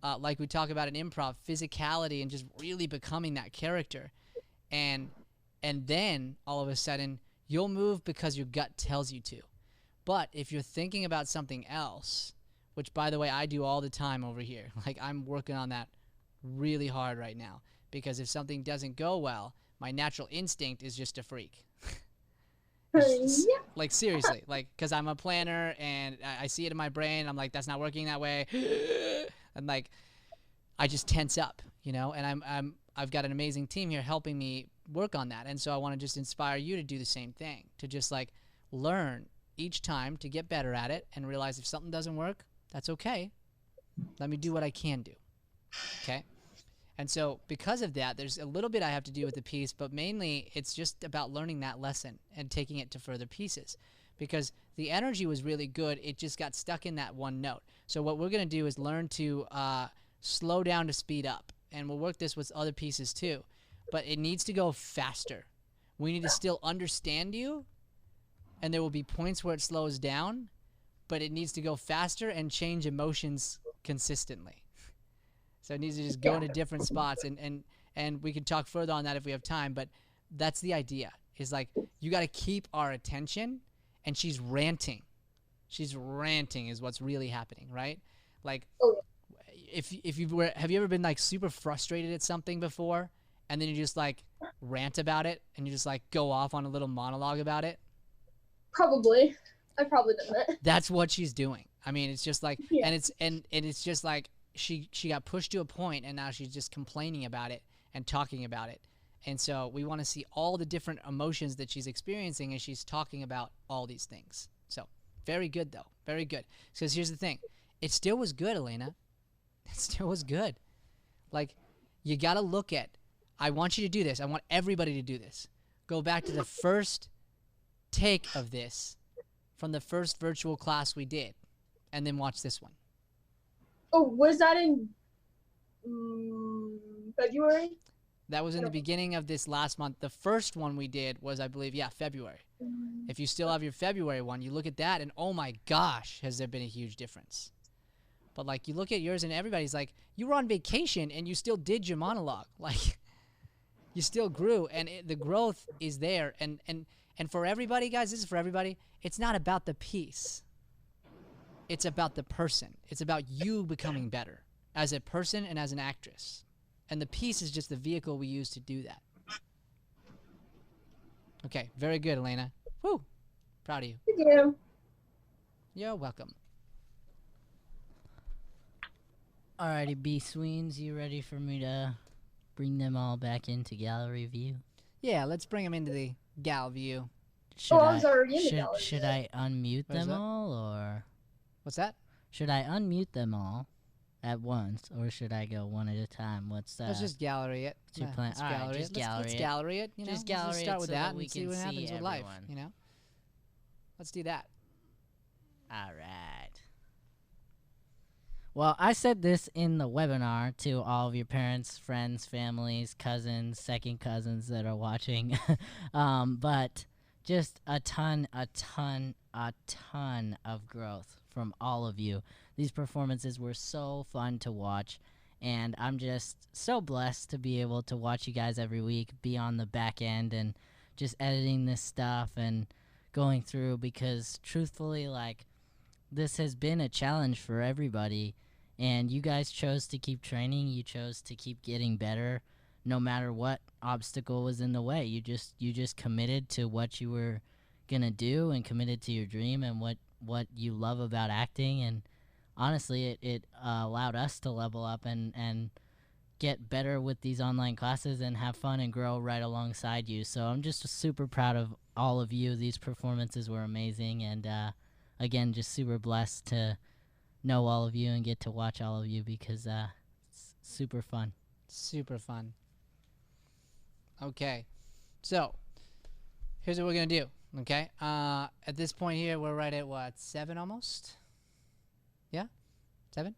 Like we talk about in improv, physicality and just really becoming that character. And then, all of a sudden, you'll move because your gut tells you to. But if you're thinking about something else, which, by the way, I do all the time over here. Like, I'm working on that really hard right now. Because if something doesn't go well, my natural instinct is just to freak. Like, seriously. Like, because I'm a planner, and I see it in my brain. I'm like, that's not working that way. And, like, I just tense up, you know? And I've got an amazing team here helping me work on that. And so I want to just inspire you to do the same thing. To just, like, learn each time to get better at it and realize if something doesn't work, that's okay. Let me do what I can do. Okay? And so because of that, there's a little bit I have to do with the piece, but mainly it's just about learning that lesson and taking it to further pieces. Because the energy was really good, it just got stuck in that one note. So what we're going to do is learn to slow down to speed up. And we'll work this with other pieces too. But it needs to go faster. We need to still understand you, and there will be points where it slows down, but it needs to go faster and change emotions consistently. So it needs to just go into different spots, and we can talk further on that if we have time, but that's the idea. Is like, you got to keep our attention, and she's ranting. She's ranting is what's really happening, right? Like, have you ever been, like, super frustrated at something before, and then you just, like, rant about it, and you just, like, go off on a little monologue about it? Probably. I've probably done that. That's what she's doing. I mean, it's just like, and it's just like she got pushed to a point, and now she's just complaining about it, and talking about it. And so we want to see all the different emotions that she's experiencing as she's talking about all these things. So very good, though. Very good. Because here's the thing. It still was good, ELENA. It still was good. Like, you got to look at, I want you to do this. I want everybody to do this. Go back to the first take of this from the first virtual class we did, and then watch this one. Oh, was that in February? That was in the beginning of this last month. The first one we did was, I believe, February. If you still have your February one, you look at that, and oh my gosh, has there been a huge difference. But, like, you look at yours, and everybody's like, you were on vacation, and you still did your monologue. Like, you still grew, and the growth is there. And for everybody, guys, this is for everybody, it's not about the piece. It's about the person. It's about you becoming better as a person and as an actress. And the piece is just the vehicle we use to do that. Okay, very good, ELENA. Woo! Proud of you. Thank you. You're welcome. Alrighty, B-Sweens, you ready for me to bring them all back into gallery view? Yeah, let's bring them into the gal view. Should I was already in the gallery Should view. I unmute What is them that? all, or... What's that? Should I unmute them all at once, or should I go one at a time? What's Let's just gallery it. What's your plan? Let's Alright, gallery just it. Let's gallery it. gallery it. You know, Just let's gallery start it with so that that we and see can what see happens with life. everyone. You know, let's do that. Alright. Well, I said this in the webinar to all of your parents, friends, families, cousins, second cousins that are watching. But just a ton of growth from all of you. These performances were so fun to watch, and I'm just so blessed to be able to watch you guys every week, be on the back end and just editing this stuff and going through, because truthfully, like, this has been a challenge for everybody, and you guys chose to keep training. You chose to keep getting better no matter what obstacle was in the way. You just committed to what you were gonna do and committed to your dream and what you love about acting. And honestly, it allowed us to level up and get better with these online classes and have fun and grow right alongside you. So I'm just super proud of all of you. These performances were amazing, and again, just super blessed to know all of you and get to watch all of you, because it's super fun. Super fun. Okay, so here's what we're gonna do. Okay, at this point here, we're right at what, 7 almost? Yeah, 7.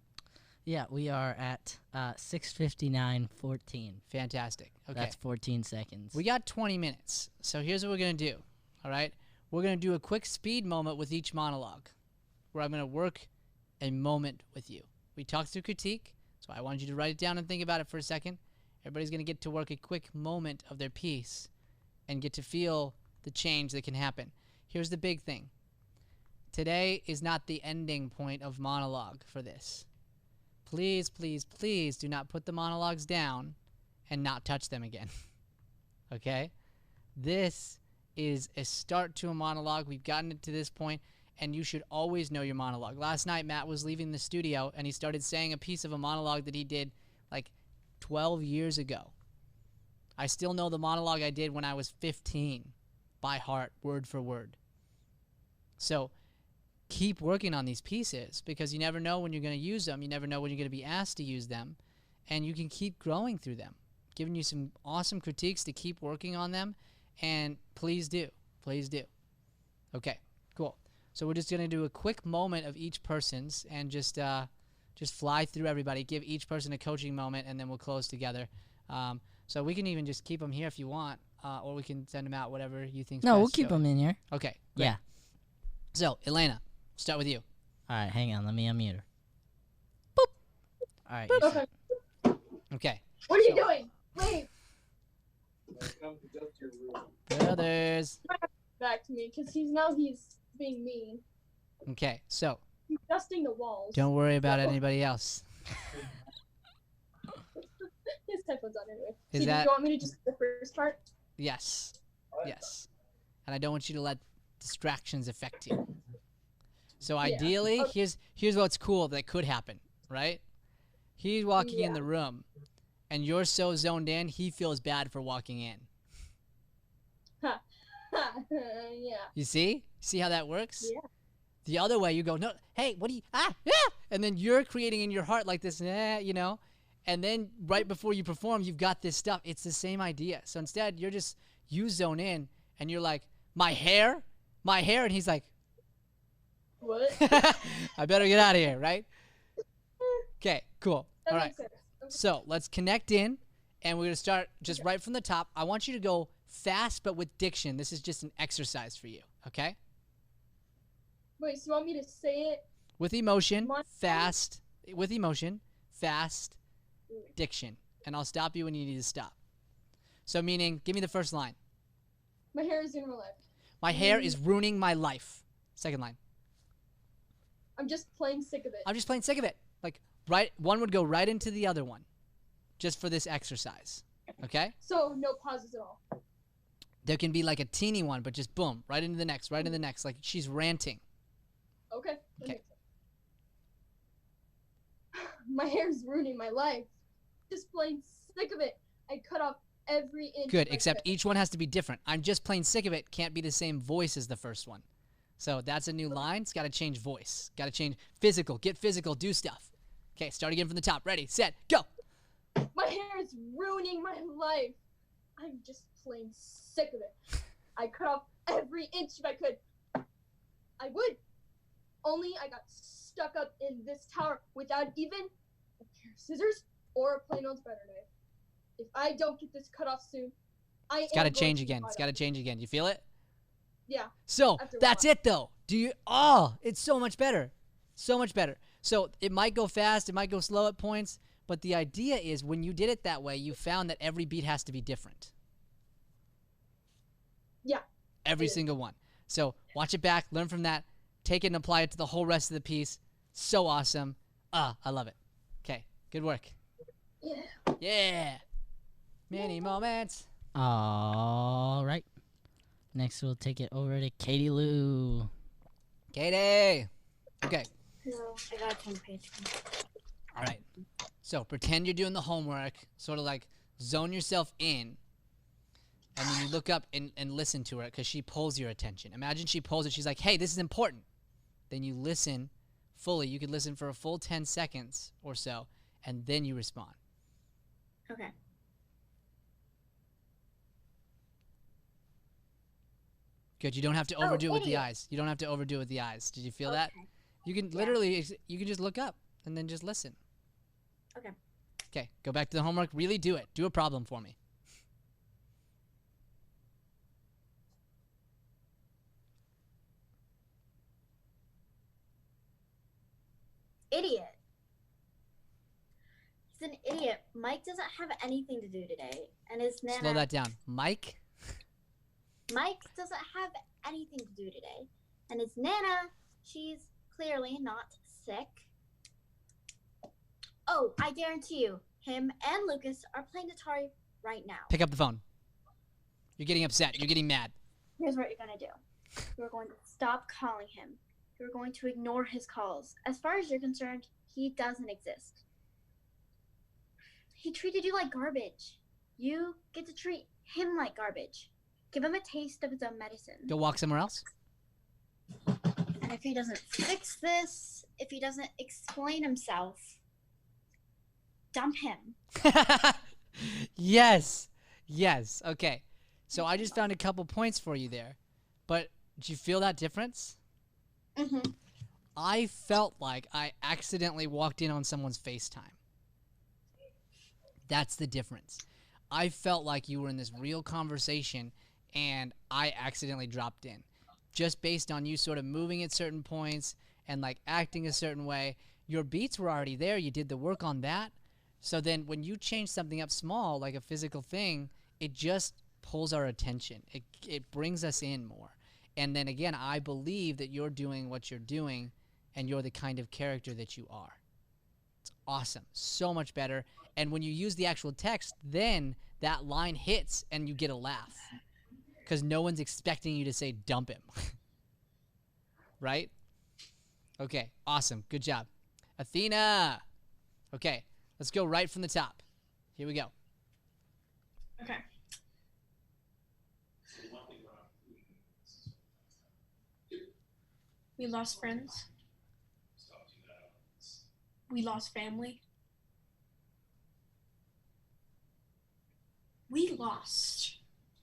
Yeah, we are at 6:59:14. Fantastic. Okay, That's 14 seconds. we got 20 minutes. So here's what we're gonna do. All right, we're gonna do a quick speed moment with each monologue, where I'm gonna work a moment with you. We talked through critique, so I wanted you to write it down and think about it for a second. Everybody's gonna get to work a quick moment of their piece and get to feel the change that can happen. Here's the big thing. Today is not the ending point of monologue for this. Please, please, please do not put the monologues down and not touch them again. Okay? This is a start to a monologue. We've gotten it to this point, and you should always know your monologue. Last night, Matt was leaving the studio, and he started saying a piece of a monologue that he did like 12 years ago. I still know the monologue I did when I was 15 by heart, word for word. So keep working on these pieces, because you never know when you're going to use them. You never know when you're going to be asked to use them, and you can keep growing through them. Giving you some awesome critiques to keep working on them, and please do. Please do. Okay, cool. So we're just going to do a quick moment of each person's and just fly through everybody. Give each person a coaching moment, and then we'll close together. So we can even just keep them here if you want, or we can send them out, whatever you think's No, best. we'll keep them in here. Okay, great. Yeah. So, ELENA, start with you. All right, hang on. Let me unmute her. Boop. All right. you Okay. said- Okay. What are you doing? Wait, Brothers. back to me, because he's being mean. Okay, so He's dusting the walls. don't worry about anybody else. His headphones on anyway. Is See, do that- you want me to just do the first part? Yes. Yes. And I don't want you to let distractions affect you. So ideally, Okay. here's what's cool that could happen, right? He's walking in Yeah. the room, and you're so zoned in, he feels bad for walking in. Ha. Yeah. You see? See how that works? Yeah. The other way, you go, no, hey, what do you, and then you're creating in your heart like this, you know, and then right before you perform, you've got this stuff. It's the same idea. So instead, you zone in, and you're like, my hair, and he's like, what? I better get out of here, right? Okay, cool. That All right. makes sense. Okay. So let's connect in, and we're going to start just right from the top. I want you to go fast, but with diction. This is just an exercise for you, okay? Wait, so you want me to say it? With emotion, fast, diction. And I'll stop you when you need to stop. So meaning, give me the first line. My hair is in my life. My hair is ruining my life. Second line. I'm just plain sick of it. I'm just plain sick of it. Like, right, one would go right into the other one, just for this exercise, okay? So no pauses at all. There can be like a teeny one, but just boom, right into the next, right into the next. Like she's ranting. Okay. that Okay. makes sense. My hair's ruining my life. Just plain sick of it. I cut off every inch. Good, of my except hair. each one has to be different. I'm just plain sick of it can't be the same voice as the first one. So that's a new line. It's got to change voice. Got to change physical. Get physical. Do stuff. Okay, start again from the top. Ready, set, go. My hair is ruining my life. I'm just plain sick of it. I cut off every inch if I could. I would. Only I got stuck up in this tower without even a pair of scissors or a plain old spider knife. If I don't get this cut off soon, It's got to change again. It's got to change again. You feel it? Yeah. So after a that's while. it though. Oh, it's so much better. So much better. So it might go fast, it might go slow at points, but the idea is when you did it that way, you found that every beat has to be different. Yeah. Every single one. So watch it back, learn from that, take it and apply it to the whole rest of the piece. So awesome. I love it. Okay, good work. Yeah. Yeah. Many moments. All right. Next, we'll take it over to Katie Lou. Katie. Okay. No, I got a 10-page. All right. So pretend you're doing the homework, sort of like zone yourself in, and then you look up and listen to her because she pulls your attention. Imagine she pulls it. She's like, hey, this is important. Then you listen fully. You could listen for a full 10 seconds or so, and then you respond. Okay. Good. You don't have to overdo it with the idiot. eyes. You don't have to overdo it with the eyes. Did you feel that? You can literally, you can just look up and then just listen. Okay. Okay. Go back to the homework. Really do it. Do a problem for me. Idiot. He's an idiot. Mike doesn't have anything to do today, and his nana. Slow that down. Mike? Mike doesn't have anything to do today, and his nana, she's clearly not sick. Oh, I guarantee you, him and Lucas are playing Atari right now. Pick up the phone. You're getting upset. You're getting mad. Here's what you're gonna do. You're going to stop calling him. You're going to ignore his calls. As far as you're concerned, he doesn't exist. He treated you like garbage. You get to treat him like garbage. Give him a taste of his own medicine. Go walk somewhere else. And if he doesn't fix this, if he doesn't explain himself, dump him. Yes. Yes. Okay. So I just found a couple points for you there. But did you feel that difference? Mm-hmm. I felt like I accidentally walked in on someone's FaceTime. That's the difference. I felt like you were in this real conversation and I accidentally dropped in. Just based on you sort of moving at certain points and like acting a certain way. Your beats were already there. You did the work on that. So then when you change something up small, like a physical thing, it just pulls our attention. It brings us in more. And then again, I believe that you're doing what you're doing and you're the kind of character that you are. It's awesome. So much better. And when you use the actual text, then that line hits and you get a laugh. Because no one's expecting you to say dump him. Right? Okay, awesome. Good job. Athena. Okay, let's go right from the top. Here we go. Okay. We lost friends. We lost family. We lost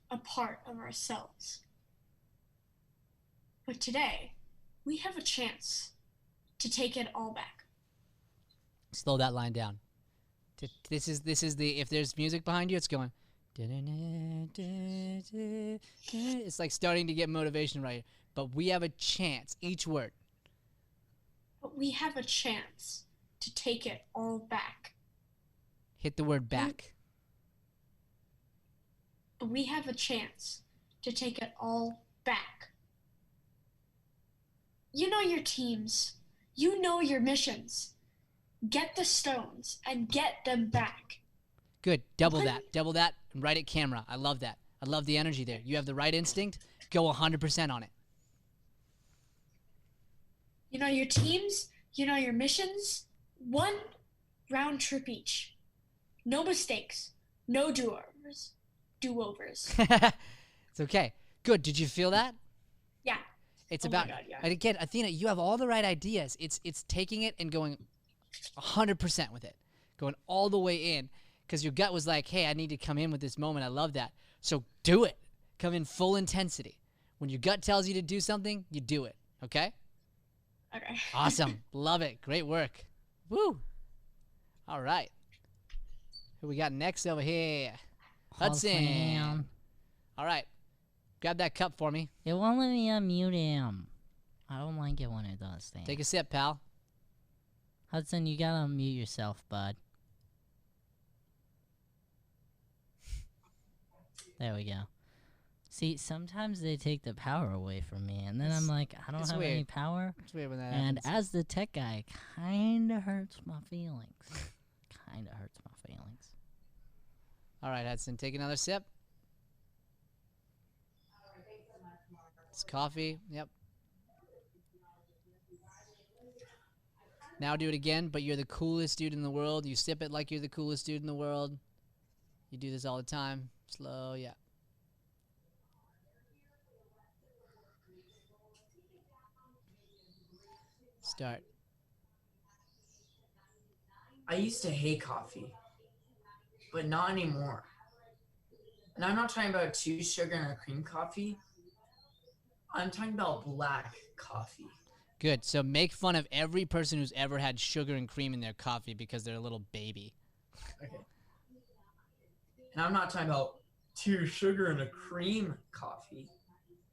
a part of ourselves. But today, we have a chance to take it all back. Slow that line down. This is the, if there's music behind you, it's going. It's like starting to get motivation right. But we have a chance, each word. But we have a chance to take it all back. Hit the word back. But we have a chance to take it all back. You know your teams. You know your missions. Get the stones and get them back. Good. Double that. Double that. And right at camera. I love that. I love the energy there. You have the right instinct. Go 100% on it. You know your teams. You know your missions. 1 round trip each. No mistakes. No do-overs. It's okay. Good. Did you feel that? Yeah. It's Oh my about, God, yeah. and again, Athena, you have all the right ideas. It's taking it and going 100% with it. Going all the way in. Because your gut was like, hey, I need to come in with this moment. I love that. So do it. Come in full intensity. When your gut tells you to do something, you do it. Okay? Okay. Awesome. Love it. Great work. Woo. All right. Who we got next over here? Hudson. All right. Grab that cup for me. It won't let me unmute him. I don't like it when it does things. Take a sip, pal. Hudson, you gotta unmute yourself, bud. There we go. See, sometimes they take the power away from me, and then I'm like, I don't have any power. It's weird when that And happens. as the tech guy, it kinda hurts my feelings. Kinda hurts my feelings. All right, Hudson, take another sip. It's coffee. Yep. Now do it again, but you're the coolest dude in the world. You sip it like you're the coolest dude in the world. You do this all the time. Slow, yeah. Start. I used to hate coffee, but not anymore. And I'm not talking about 2 sugar and a cream coffee. I'm talking about black coffee. Good. So make fun of every person who's ever had sugar and cream in their coffee because they're a little baby. Okay. And I'm not talking about 2 sugar and a cream coffee.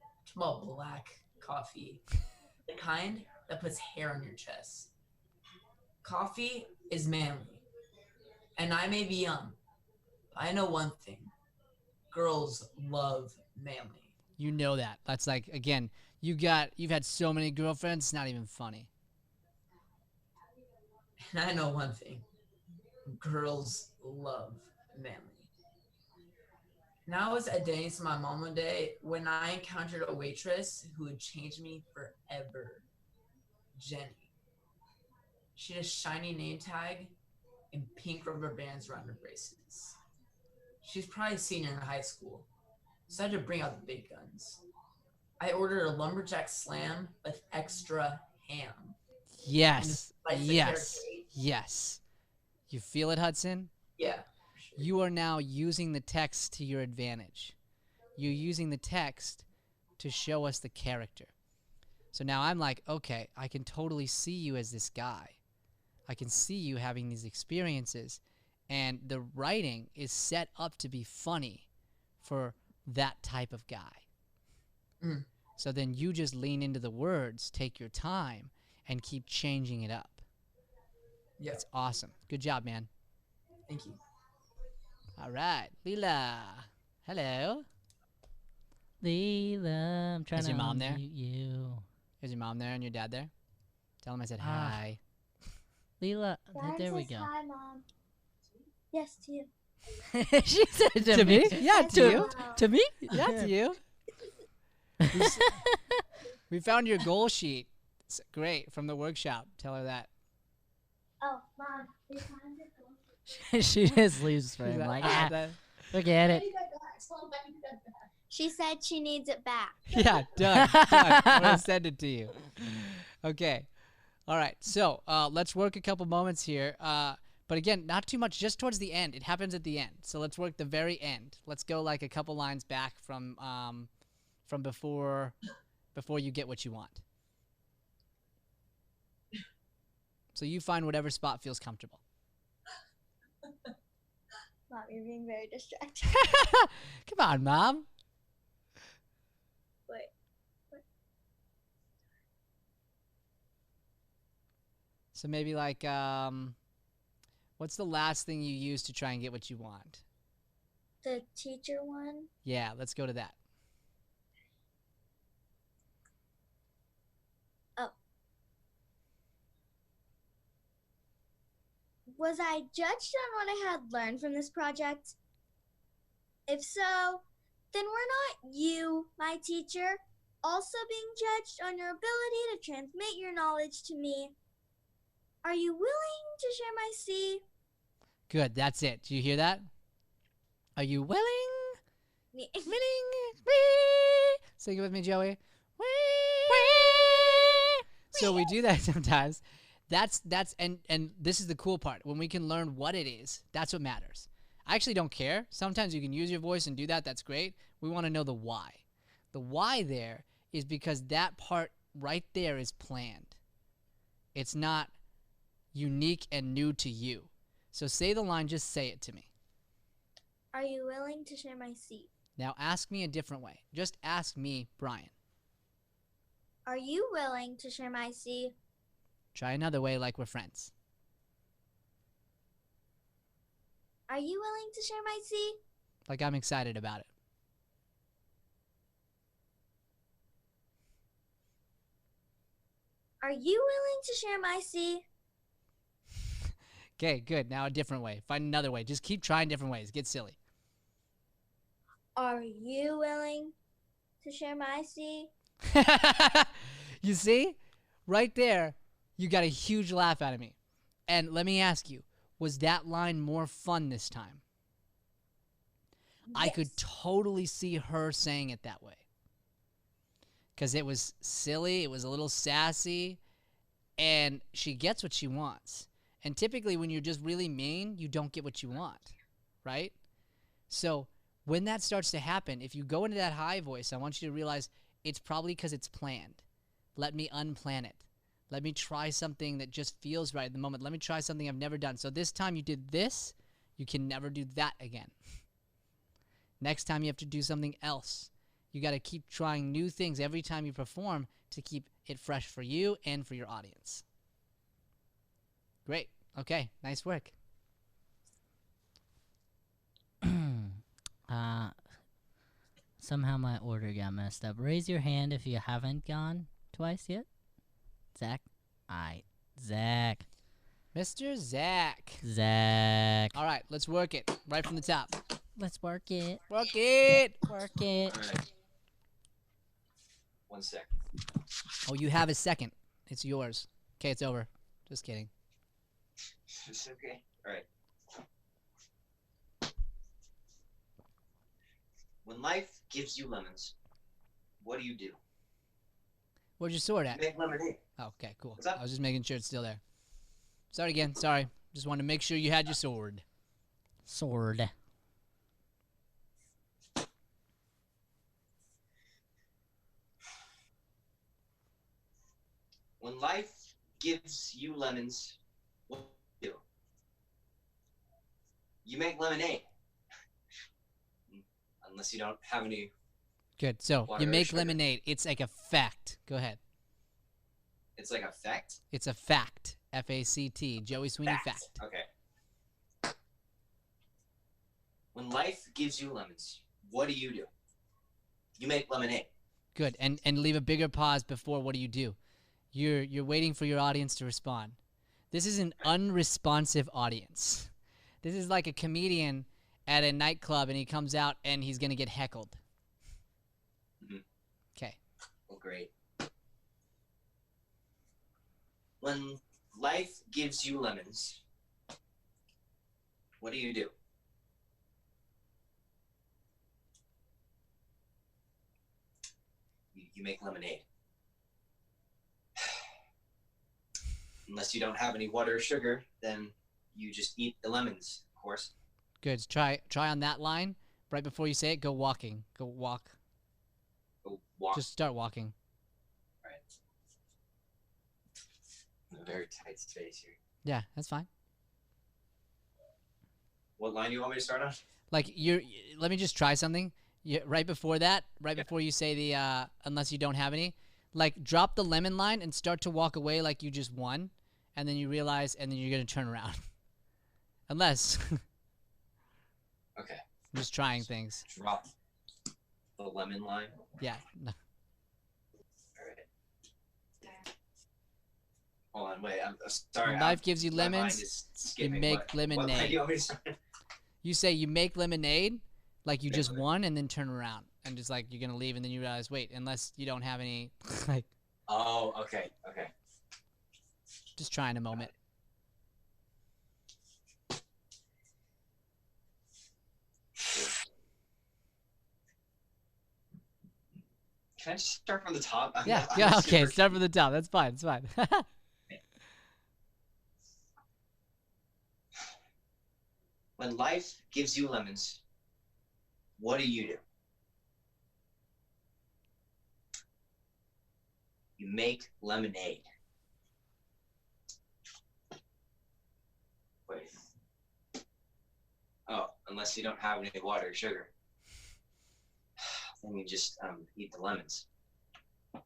I'm talking about black coffee. The kind that puts hair on your chest. Coffee is manly. And I may be young, but I know one thing. Girls love manly. You know that. That's like, again, you've had so many girlfriends, it's not even funny. And I know one thing. Girls love manly. And I was at Denny's with my mom one day when I encountered a waitress who would change me forever. Jenny. She had a shiny name tag and pink rubber bands around her braces. She's probably a senior in high school, so I had to bring out the big guns. I ordered a lumberjack slam with extra ham. Yes. And a slice of Yes. carrot cake. Yes. You feel it, Hudson? Yeah. You are now using the text to your advantage. You're using the text to show us the character. So now I'm like, okay, I can totally see you as this guy. I can see you having these experiences. And the writing is set up to be funny for that type of guy. Mm. So then you just lean into the words, take your time, and keep changing it up. Yeah. It's awesome. Good job, man. Thank you. All right. LEILA. Hello. LEILA, I'm trying Is to your mom there? unmute you. Is your mom there and your dad there? Tell them I said Ah. hi. LEILA, Dad there we says go. Hi, Mom. Yes, to you. She said to me? Yeah, to you. To me? Yeah, to you. We found your goal sheet. It's great from the workshop. Tell her that. Oh, Mom, we found your goal. She just leaves for him. Like, forget it. She said she needs it back. Yeah, done. I'm gonna send it to you. Okay. All right. So let's work a couple moments here. But again, not too much. Just towards the end. It happens at the end. So let's work the very end. Let's go like a couple lines back from before you get what you want. So you find whatever spot feels comfortable. Mom, you're being very distracting. Come on, Mom. Wait. So maybe like, what's the last thing you used to try and get what you want? The teacher one? Yeah, let's go to that. Oh. Was I judged on what I had learned from this project? If so, then were not you, my teacher, also being judged on your ability to transmit your knowledge to me? Are you willing to share my C? Good, that's it. Do you hear that? Are you willing? Willing? Sing it with me, Joey. So we do that sometimes. And this is the cool part. When we can learn what it is, that's what matters. I actually don't care. Sometimes you can use your voice and do that. That's great. We want to know the why. The why there is because that part right there is planned. It's not unique and new to you. So say the line, just say it to me. Are you willing to share my seat? Now ask me a different way. Just ask me, Brian. Are you willing to share my seat? Try another way like we're friends. Are you willing to share my seat? Like I'm excited about it. Are you willing to share my seat? Okay, good. Now a different way. Find another way. Just keep trying different ways. Get silly. Are you willing to share my seat? You see? Right there, you got a huge laugh out of me. And let me ask you, was that line more fun this time? Yes. I could totally see her saying it that way. Because it was silly, it was a little sassy, and she gets what she wants. And typically when you're just really mean, you don't get what you want, right? So when that starts to happen, if you go into that high voice, I want you to realize it's probably because it's planned. Let me unplan it. Let me try something that just feels right at the moment. Let me try something I've never done. So this time you did this, you can never do that again. Next time you have to do something else. You got to keep trying new things every time you perform to keep it fresh for you and for your audience. Great. Okay. Nice work. Somehow my order got messed up. Raise your hand if you haven't gone twice yet. Zach? Alright. Zach. Mr. Zach. Zach. All right. Let's work it right from the top. Let's work it. Work it. Work it. All right. 1 second. Oh, you have a second. It's yours. Okay, it's over. Just kidding. It's okay. All right. When life gives you lemons, what do? Where's your sword at? Make lemonade. Oh, okay, cool. What's up? I was just making sure it's still there. Start again. Sorry. Just wanted to make sure you had your sword. Sword. When life gives you lemons, what do? You make lemonade. Unless you don't have any. Good. So water you or make sugar. lemonade. It's like a fact. Go ahead. It's like a fact? It's a fact. F-A-C-T. Joey Sweeney fact. Okay. When life gives you lemons, what do? You make lemonade. Good. And leave a bigger pause before what do? You're waiting for your audience to respond. This is an unresponsive audience. This is like a comedian at a nightclub and he comes out and he's going to get heckled. Okay. Well, great. When life gives you lemons, What do you do? You make lemonade. Unless you don't have any water or sugar, then you just eat the lemons, of course. Good. Try on that line. Right before you say it, go walking. Go walk. Go walk. Just start walking. All right. In a very tight space here. Yeah, that's fine. What line do you want me to start on? Like let me just try something. Right before that, before you say the unless you don't have any, like drop the lemon line and start to walk away like you just won, and then you realize, and then you're gonna turn around. Unless. Okay. I'm just trying things. Drop the lemon line. Yeah. No. All right. Hold on, wait. I'm sorry. When life gives you my mind lemons, is you skipping. make What line do lemonade. you want me to start? You say you make lemonade, like you just won, and then turn around and just like you're gonna leave, and then you realize, wait, unless you don't have any, like. Oh, okay, okay. Just trying a moment. Can I just start from the top? I'm Yeah, okay, super- start from the top. That's fine, it's fine. When life gives you lemons, what do? You make lemonade. Wait. Oh, unless you don't have any water or sugar. Then you just eat the lemons. Right.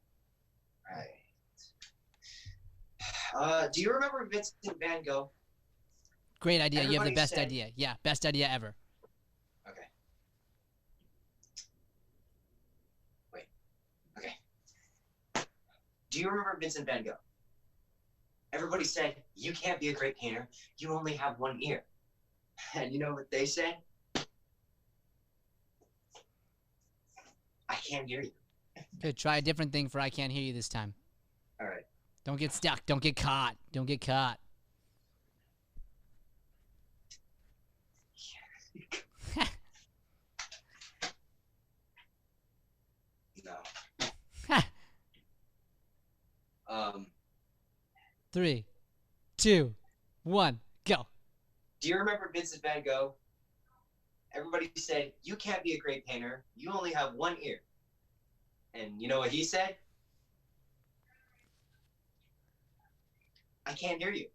Do you remember Vincent Van Gogh? Great idea. You have the Everybody best said- idea. Yeah, best idea ever. Okay. Wait. Okay. Do you remember Vincent Van Gogh? Everybody said, you can't be a great painter. You only have one ear. And you know what they said? I can't hear you. Good. Try a different thing for I can't hear you this time. All right. Don't get stuck. Don't get caught. Don't get caught. No. 3, 2, 1, go. Do you remember Vincent Van Gogh? Everybody said, you can't be a great painter. You only have one ear. And you know what he said? I can't hear you.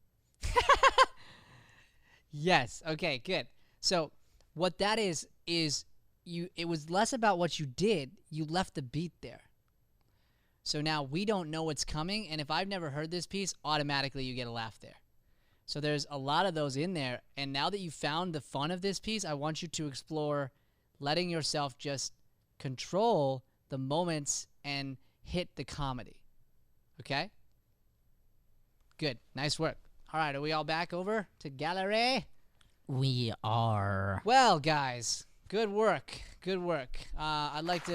Yes. Okay, good. So what that is it was less about what you did. You left the beat there. So now we don't know what's coming, and if I've never heard this piece, automatically you get a laugh there. So there's a lot of those in there, and now that you found the fun of this piece, I want you to explore letting yourself just control the moments and hit the comedy. Okay? Good. Nice work. All right, are we all back over to gallery? We are. Well, guys, good work. Good work. I'd like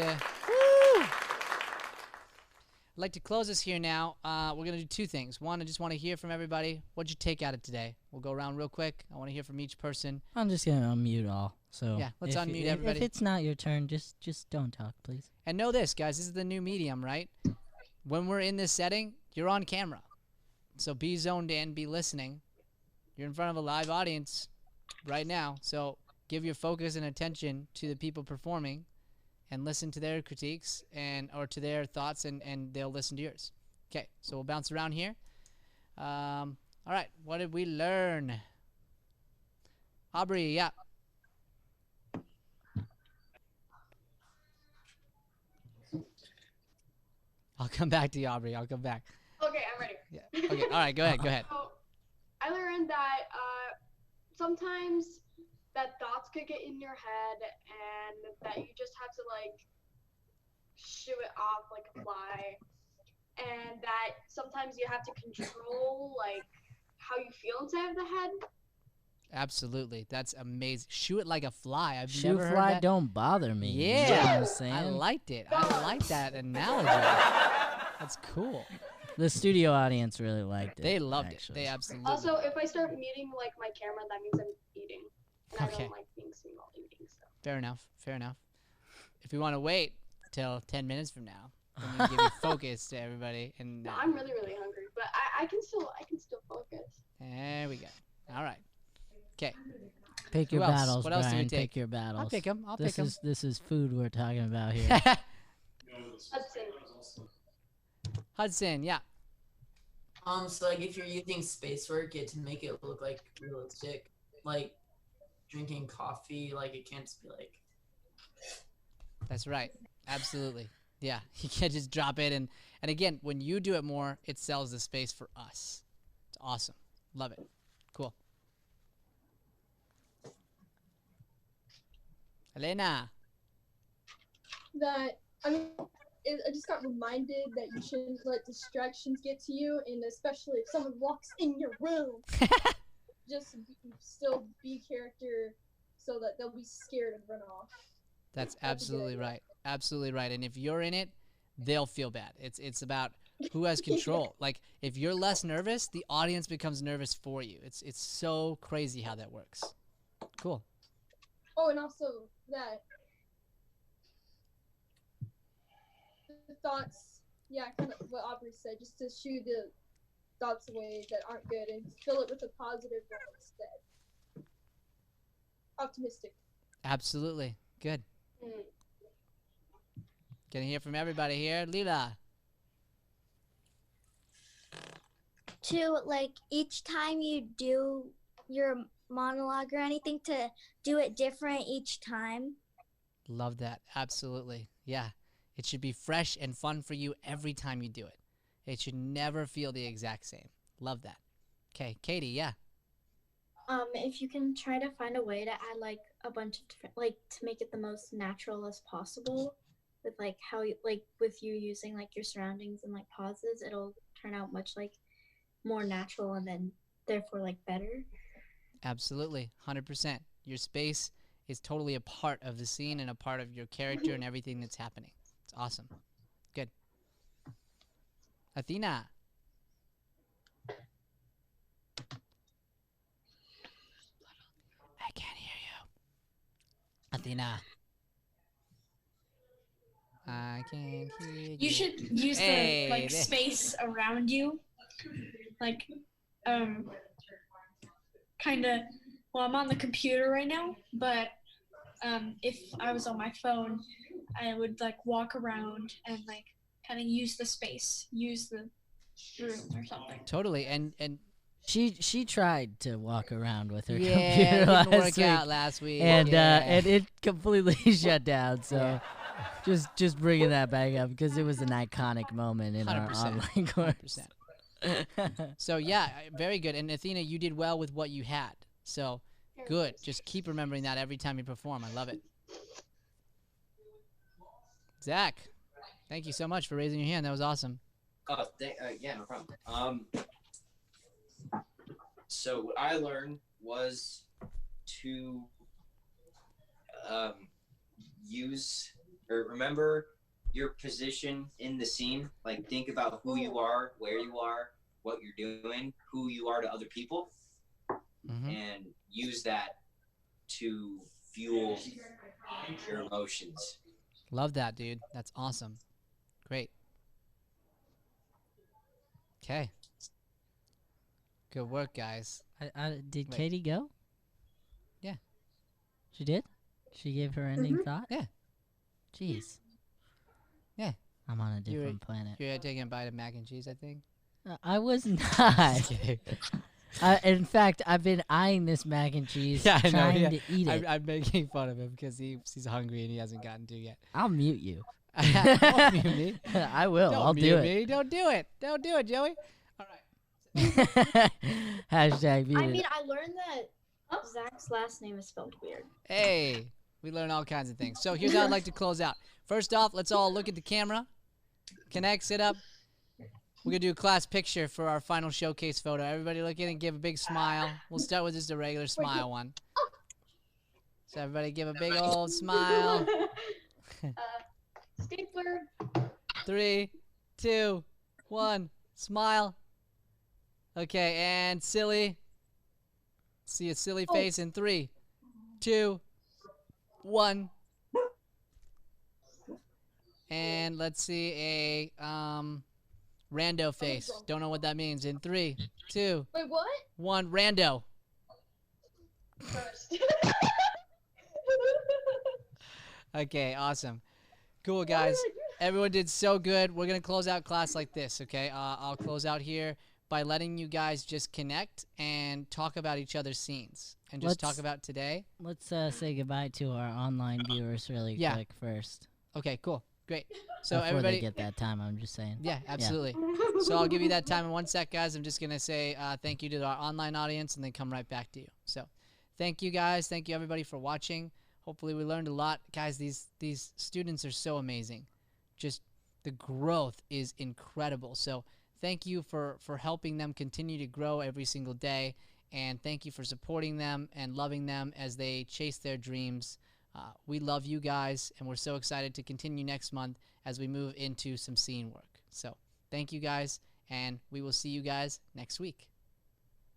to close this here now. We're going to do two things. One, I just want to hear from everybody. What'd you take out of today? We'll go around real quick. I want to hear from each person. I'm just going to unmute all. So yeah, let's unmute if everybody. If it's not your turn, just don't talk, please. And know this, guys. This is the new medium, right? When we're in this setting, you're on camera. So be zoned in, be listening. You're in front of a live audience right now. So give your focus and attention to the people performing and listen to their critiques or to their thoughts, and they'll listen to yours. Okay, so we'll bounce around here. All right, what did we learn? Aubrey, yeah. I'll come back to you, Aubrey. I'll come back. Okay, I'm ready. Yeah. Okay, all right, go ahead, go ahead. So, I learned that sometimes that thoughts could get in your head and that you just have to like shoo it off like a fly, and that sometimes you have to control like how you feel inside of the head. Absolutely, that's amazing. Shoo it like a fly. I've Shoo never heard fly that. don't bother me. Yeah, You know what I'm saying? I liked it. I like that analogy. That's cool. The studio audience really liked it. They loved actually. it. They absolutely. Also, if I start muting like my camera, that means I'm eating. And I Okay. don't like being seen all evening, so. Fair enough. Fair enough. If we want to wait till 10 minutes from now, then we can give you focus to everybody. And No, I'm really, really hungry, but I can still focus. there we go. All right. Okay. Pick Who your else? battles, What else do we Brian. take? Pick your battles. I'll pick 'em. I'll this pick 'em. is this is food we're talking about here. Hudson. Hudson, yeah. So like if you're using space work, to make it look like realistic, like drinking coffee, like it can't just be like. That's right. Absolutely. Yeah. You can't just drop it. And again, when you do it more, it sells the space for us. It's awesome. Love it. Cool. Elena. That I just got reminded that you shouldn't let distractions get to you, and especially if someone walks in your room, just still be character, so that they'll be scared and run off. That's absolutely right. Absolutely right. And if you're in it, they'll feel bad. It's about who has control. Like if you're less nervous, the audience becomes nervous for you. It's so crazy how that works. Cool. Oh, and also that the thoughts, yeah, kind of what Aubrey said, just to shoo the thoughts away that aren't good and fill it with a positive one instead. Optimistic. Absolutely. Good. Gonna hear from everybody here. LEILA. To like each time you do your monologue or anything, to do it different each time. Love that. Absolutely. Yeah. It should be fresh and fun for you every time you do it. It should never feel the exact same. Love that. Okay, Katie, yeah. If you can try to find a way to add like a bunch of different, like to make it the most natural as possible, with like how you, like with you using like your surroundings and like pauses, it'll turn out much like more natural and then therefore like better. Absolutely. 100%. Your space is totally a part of the scene and a part of your character and everything that's happening. It's awesome. Good. Athena. I can't hear you. Athena. I can't hear you. You should use the like space around you, like kind of. Well, I'm on the computer right now, but if I was on my phone, I would like walk around and like kind of use the space, use the room or something. Totally. And she tried to walk around with her Yeah, computer it didn't last work week, out last week, and yeah. and it completely shut down. So just bringing that back up because it was an iconic moment in our 100%. online course. 100%. So yeah, very good. And Athena, you did well with what you had. So good. Just keep remembering that every time you perform. I love it. Zach, thank you so much for raising your hand. That was awesome. Oh, yeah, no problem. So what I learned was to use or remember your position in the scene. Like think about who you are, where you are, what you're doing, who you are to other people, and use that to fuel your emotions. Love that, dude. That's awesome. Great. Okay. Good work, guys. Did Wait. Katie go? Yeah. She did? She gave her ending thought? Yeah. Jeez. Yeah. I'm on a You were- different planet. You're taking a bite of mac and cheese, I think. I was not. In fact, I've been eyeing this mac and cheese, Yeah, I know. trying Yeah. to eat it. I'm making fun of him because he's hungry and he hasn't gotten to yet. I'll mute you. Don't mute me. I will. Don't I'll mute do it. me. Don't do it. Don't do it, Joey. Hashtag muted. I mean, I learned that Zach's last name is spelled weird. Hey, we learn all kinds of things. So here's how I'd like to close out. First off, let's all look at the camera. Connect, sit up. We're going to do a class picture for our final showcase photo. Everybody look in and give a big smile. We'll start with just a regular smile one. So everybody give a big old smile. Stapler. 3, 2, 1. Smile. Okay, and silly. See a silly face in 3, 2, 1. And let's see a rando face. Don't know what that means. In 3, 2, Wait, what? 1. Rando. First. Okay, awesome. Cool, guys. Everyone did so good. We're going to close out class like this, okay? I'll close out here by letting you guys just connect and talk about each other's scenes and just talk about today. Let's say goodbye to our online viewers really quick first. Okay, cool. Great. So before everybody they get that time, I'm just saying. Yeah, absolutely. So I'll give you that time in 1 sec, guys. I'm just going to say thank you to our online audience and then come right back to you. So thank you, guys. Thank you, everybody, for watching. Hopefully we learned a lot. Guys, these students are so amazing. Just the growth is incredible. So thank you for helping them continue to grow every single day. And thank you for supporting them and loving them as they chase their dreams. We love you guys, and we're so excited to continue next month as we move into some scene work. So thank you guys, and we will see you guys next week.